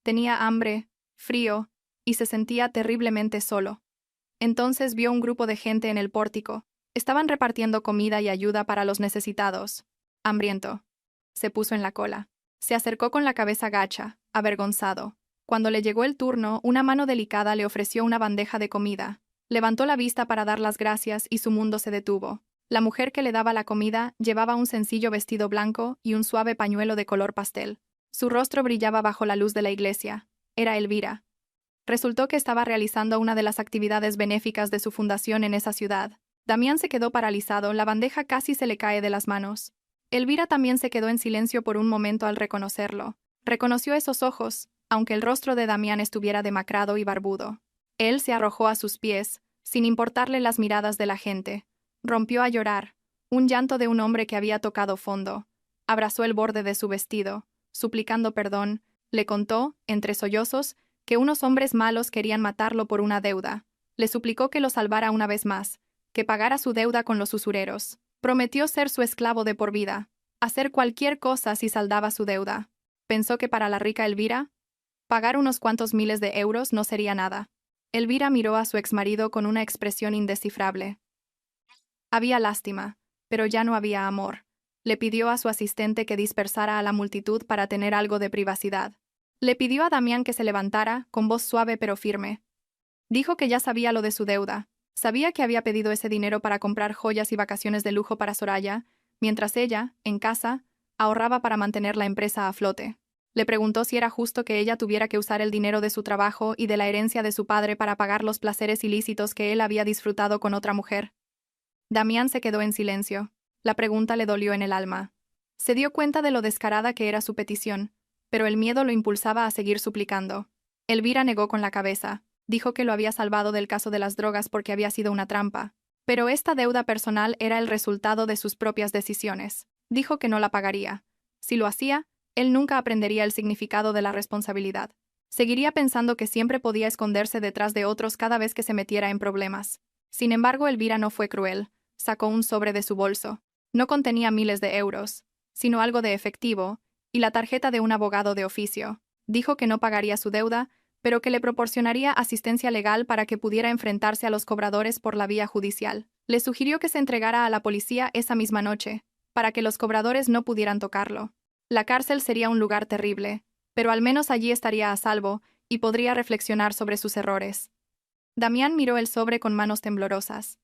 Tenía hambre, frío, y se sentía terriblemente solo. Entonces vio un grupo de gente en el pórtico. Estaban repartiendo comida y ayuda para los necesitados. Hambriento. Se puso en la cola. Se acercó con la cabeza gacha, avergonzado. Cuando le llegó el turno, una mano delicada le ofreció una bandeja de comida. Levantó la vista para dar las gracias y su mundo se detuvo. La mujer que le daba la comida llevaba un sencillo vestido blanco y un suave pañuelo de color pastel. Su rostro brillaba bajo la luz de la iglesia. Era Elvira. Resultó que estaba realizando una de las actividades benéficas de su fundación en esa ciudad. Damián se quedó paralizado, la bandeja casi se le cae de las manos. Elvira también se quedó en silencio por un momento al reconocerlo. Reconoció esos ojos, aunque el rostro de Damián estuviera demacrado y barbudo. Él se arrojó a sus pies, sin importarle las miradas de la gente. Rompió a llorar, un llanto de un hombre que había tocado fondo. Abrazó el borde de su vestido, suplicando perdón. Le contó, entre sollozos, que unos hombres malos querían matarlo por una deuda. Le suplicó que lo salvara una vez más, que pagara su deuda con los usureros. Prometió ser su esclavo de por vida, hacer cualquier cosa si saldaba su deuda. Pensó que para la rica Elvira, pagar unos cuantos miles de euros no sería nada. Elvira miró a su exmarido con una expresión indescifrable. Había lástima, pero ya no había amor. Le pidió a su asistente que dispersara a la multitud para tener algo de privacidad. Le pidió a Damián que se levantara, con voz suave pero firme. Dijo que ya sabía lo de su deuda. Sabía que había pedido ese dinero para comprar joyas y vacaciones de lujo para Soraya, mientras ella, en casa, ahorraba para mantener la empresa a flote. Le preguntó si era justo que ella tuviera que usar el dinero de su trabajo y de la herencia de su padre para pagar los placeres ilícitos que él había disfrutado con otra mujer. Damián se quedó en silencio. La pregunta le dolió en el alma. Se dio cuenta de lo descarada que era su petición, pero el miedo lo impulsaba a seguir suplicando. Elvira negó con la cabeza. Dijo que lo había salvado del caso de las drogas porque había sido una trampa. Pero esta deuda personal era el resultado de sus propias decisiones. Dijo que no la pagaría. Si lo hacía, él nunca aprendería el significado de la responsabilidad. Seguiría pensando que siempre podía esconderse detrás de otros cada vez que se metiera en problemas. Sin embargo, Elvira no fue cruel. Sacó un sobre de su bolso. No contenía miles de euros, sino algo de efectivo, y la tarjeta de un abogado de oficio. Dijo que no pagaría su deuda, pero que le proporcionaría asistencia legal para que pudiera enfrentarse a los cobradores por la vía judicial. Le sugirió que se entregara a la policía esa misma noche, para que los cobradores no pudieran tocarlo. La cárcel sería un lugar terrible, pero al menos allí estaría a salvo y podría reflexionar sobre sus errores. Damián miró el sobre con manos temblorosas.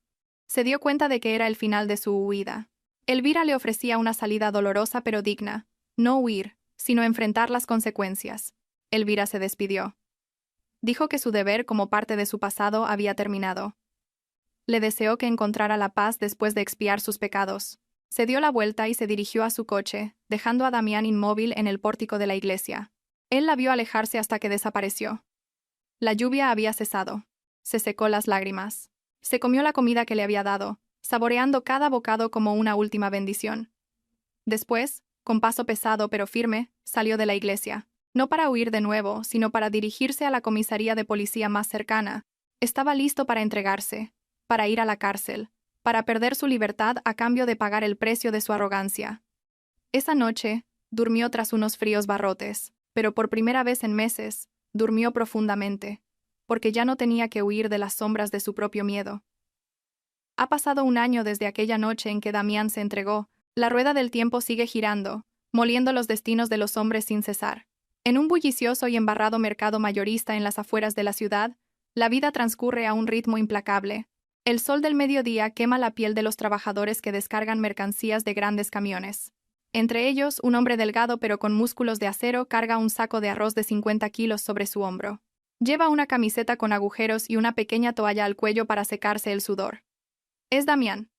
Se dio cuenta de que era el final de su huida. Elvira le ofrecía una salida dolorosa pero digna. No huir, sino enfrentar las consecuencias. Elvira se despidió. Dijo que su deber como parte de su pasado había terminado. Le deseó que encontrara la paz después de expiar sus pecados. Se dio la vuelta y se dirigió a su coche, dejando a Damián inmóvil en el pórtico de la iglesia. Él la vio alejarse hasta que desapareció. La lluvia había cesado. Se secó las lágrimas. Se comió la comida que le había dado, saboreando cada bocado como una última bendición. Después, con paso pesado pero firme, salió de la iglesia. No para huir de nuevo, sino para dirigirse a la comisaría de policía más cercana, Estaba listo para entregarse, para ir a la cárcel, para perder su libertad a cambio de pagar el precio de su arrogancia. Esa noche, durmió tras unos fríos barrotes, pero por primera vez en meses, durmió profundamente, porque ya no tenía que huir de las sombras de su propio miedo. Ha pasado un año desde aquella noche en que Damián se entregó. La rueda del tiempo sigue girando, moliendo los destinos de los hombres sin cesar. En un bullicioso y embarrado mercado mayorista en las afueras de la ciudad, la vida transcurre a un ritmo implacable. El sol del mediodía quema la piel de los trabajadores que descargan mercancías de grandes camiones. Entre ellos, un hombre delgado pero con músculos de acero carga un saco de arroz de 50 kilos sobre su hombro. Lleva una camiseta con agujeros y una pequeña toalla al cuello para secarse el sudor. Es Damián.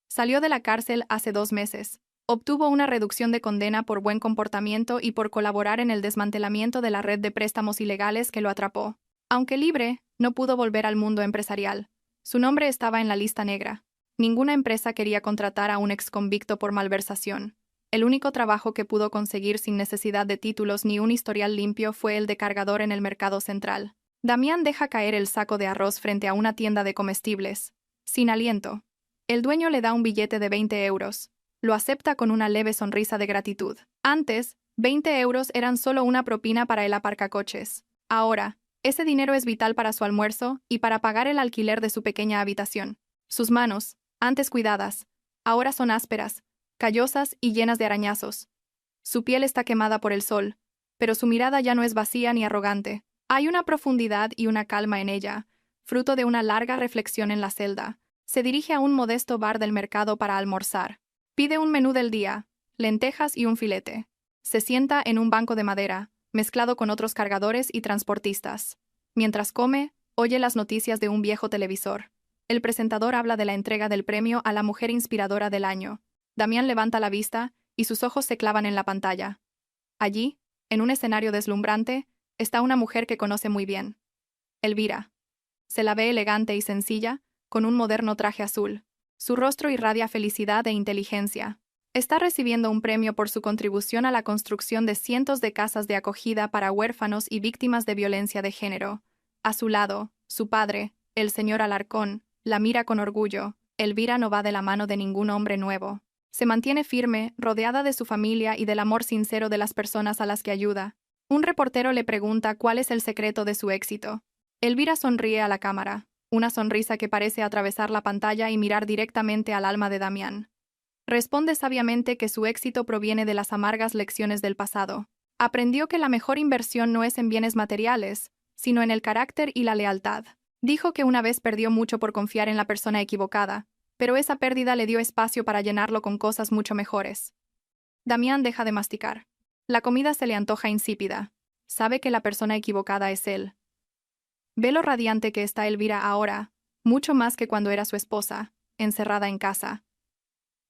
Salió de la cárcel hace 2 meses. Obtuvo una reducción de condena por buen comportamiento y por colaborar en el desmantelamiento de la red de préstamos ilegales que lo atrapó. Aunque libre, no pudo volver al mundo empresarial. Su nombre estaba en la lista negra. Ninguna empresa quería contratar a un exconvicto por malversación. El único trabajo que pudo conseguir sin necesidad de títulos ni un historial limpio fue el de cargador en el mercado central. Damián deja caer el saco de arroz frente a una tienda de comestibles. Sin aliento. El dueño le da un billete de 20 euros. Lo acepta con una leve sonrisa de gratitud. Antes, 20 euros eran solo una propina para el aparcacoches. Ahora, ese dinero es vital para su almuerzo y para pagar el alquiler de su pequeña habitación. Sus manos, antes cuidadas, ahora son ásperas, callosas y llenas de arañazos. Su piel está quemada por el sol, pero su mirada ya no es vacía ni arrogante. Hay una profundidad y una calma en ella, fruto de una larga reflexión en la celda. Se dirige a un modesto bar del mercado para almorzar. Pide un menú del día, lentejas y un filete. Se sienta en un banco de madera, mezclado con otros cargadores y transportistas. Mientras come, oye las noticias de un viejo televisor. El presentador habla de la entrega del premio a la mujer inspiradora del año. Damián levanta la vista y sus ojos se clavan en la pantalla. Allí, en un escenario deslumbrante, está una mujer que conoce muy bien. Elvira. Se la ve elegante y sencilla, con un moderno traje azul. Su rostro irradia felicidad e inteligencia. Está recibiendo un premio por su contribución a la construcción de cientos de casas de acogida para huérfanos y víctimas de violencia de género. A su lado, su padre, el señor Alarcón, la mira con orgullo. Elvira no va de la mano de ningún hombre nuevo. Se mantiene firme, rodeada de su familia y del amor sincero de las personas a las que ayuda. Un reportero le pregunta cuál es el secreto de su éxito. Elvira sonríe a la cámara, una sonrisa que parece atravesar la pantalla y mirar directamente al alma de Damián. Responde sabiamente que su éxito proviene de las amargas lecciones del pasado. Aprendió que la mejor inversión no es en bienes materiales, sino en el carácter y la lealtad. Dijo que una vez perdió mucho por confiar en la persona equivocada, pero esa pérdida le dio espacio para llenarlo con cosas mucho mejores. Damián deja de masticar. La comida se le antoja insípida. Sabe que la persona equivocada es él. Ve lo radiante que está Elvira ahora, mucho más que cuando era su esposa, encerrada en casa.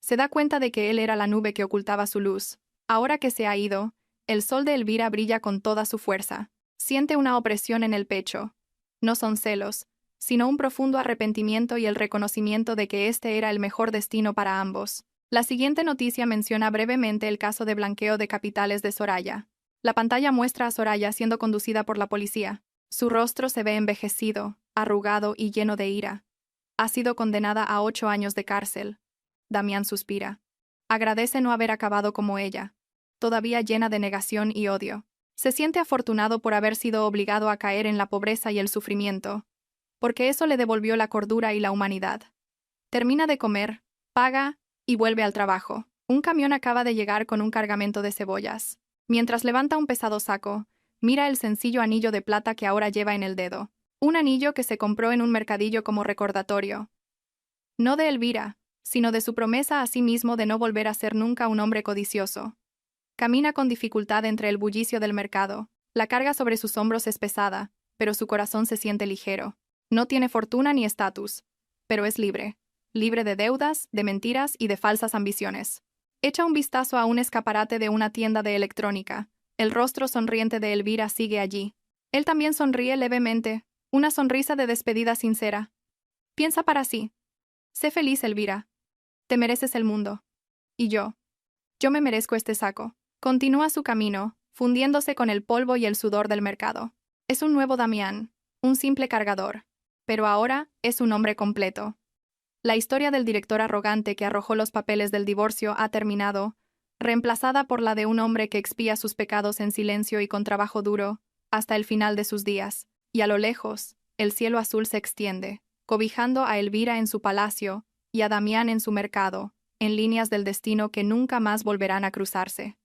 Se da cuenta de que él era la nube que ocultaba su luz. Ahora que se ha ido, el sol de Elvira brilla con toda su fuerza. Siente una opresión en el pecho. No son celos, sino un profundo arrepentimiento y el reconocimiento de que este era el mejor destino para ambos. La siguiente noticia menciona brevemente el caso de blanqueo de capitales de Soraya. La pantalla muestra a Soraya siendo conducida por la policía. Su rostro se ve envejecido, arrugado y lleno de ira. Ha sido condenada a 8 años de cárcel. Damián suspira. Agradece no haber acabado como ella, todavía llena de negación y odio. Se siente afortunado por haber sido obligado a caer en la pobreza y el sufrimiento, porque eso le devolvió la cordura y la humanidad. Termina de comer, paga y vuelve al trabajo. Un camión acaba de llegar con un cargamento de cebollas. Mientras levanta un pesado saco, mira el sencillo anillo de plata que ahora lleva en el dedo. Un anillo que se compró en un mercadillo como recordatorio. No de Elvira, sino de su promesa a sí mismo de no volver a ser nunca un hombre codicioso. Camina con dificultad entre el bullicio del mercado. La carga sobre sus hombros es pesada, pero su corazón se siente ligero. No tiene fortuna ni estatus, pero es libre. Libre de deudas, de mentiras y de falsas ambiciones. Echa un vistazo a un escaparate de una tienda de electrónica. El rostro sonriente de Elvira sigue allí. Él también sonríe levemente, una sonrisa de despedida sincera. Piensa para sí. Sé feliz, Elvira. Te mereces el mundo. Y yo me merezco este saco. Continúa su camino, fundiéndose con el polvo y el sudor del mercado. Es un nuevo Damián, un simple cargador, pero ahora es un hombre completo. La historia del director arrogante que arrojó los papeles del divorcio ha terminado, reemplazada por la de un hombre que expía sus pecados en silencio y con trabajo duro, hasta el final de sus días. Y a lo lejos, el cielo azul se extiende, cobijando a Elvira en su palacio y a Damián en su mercado, en líneas del destino que nunca más volverán a cruzarse.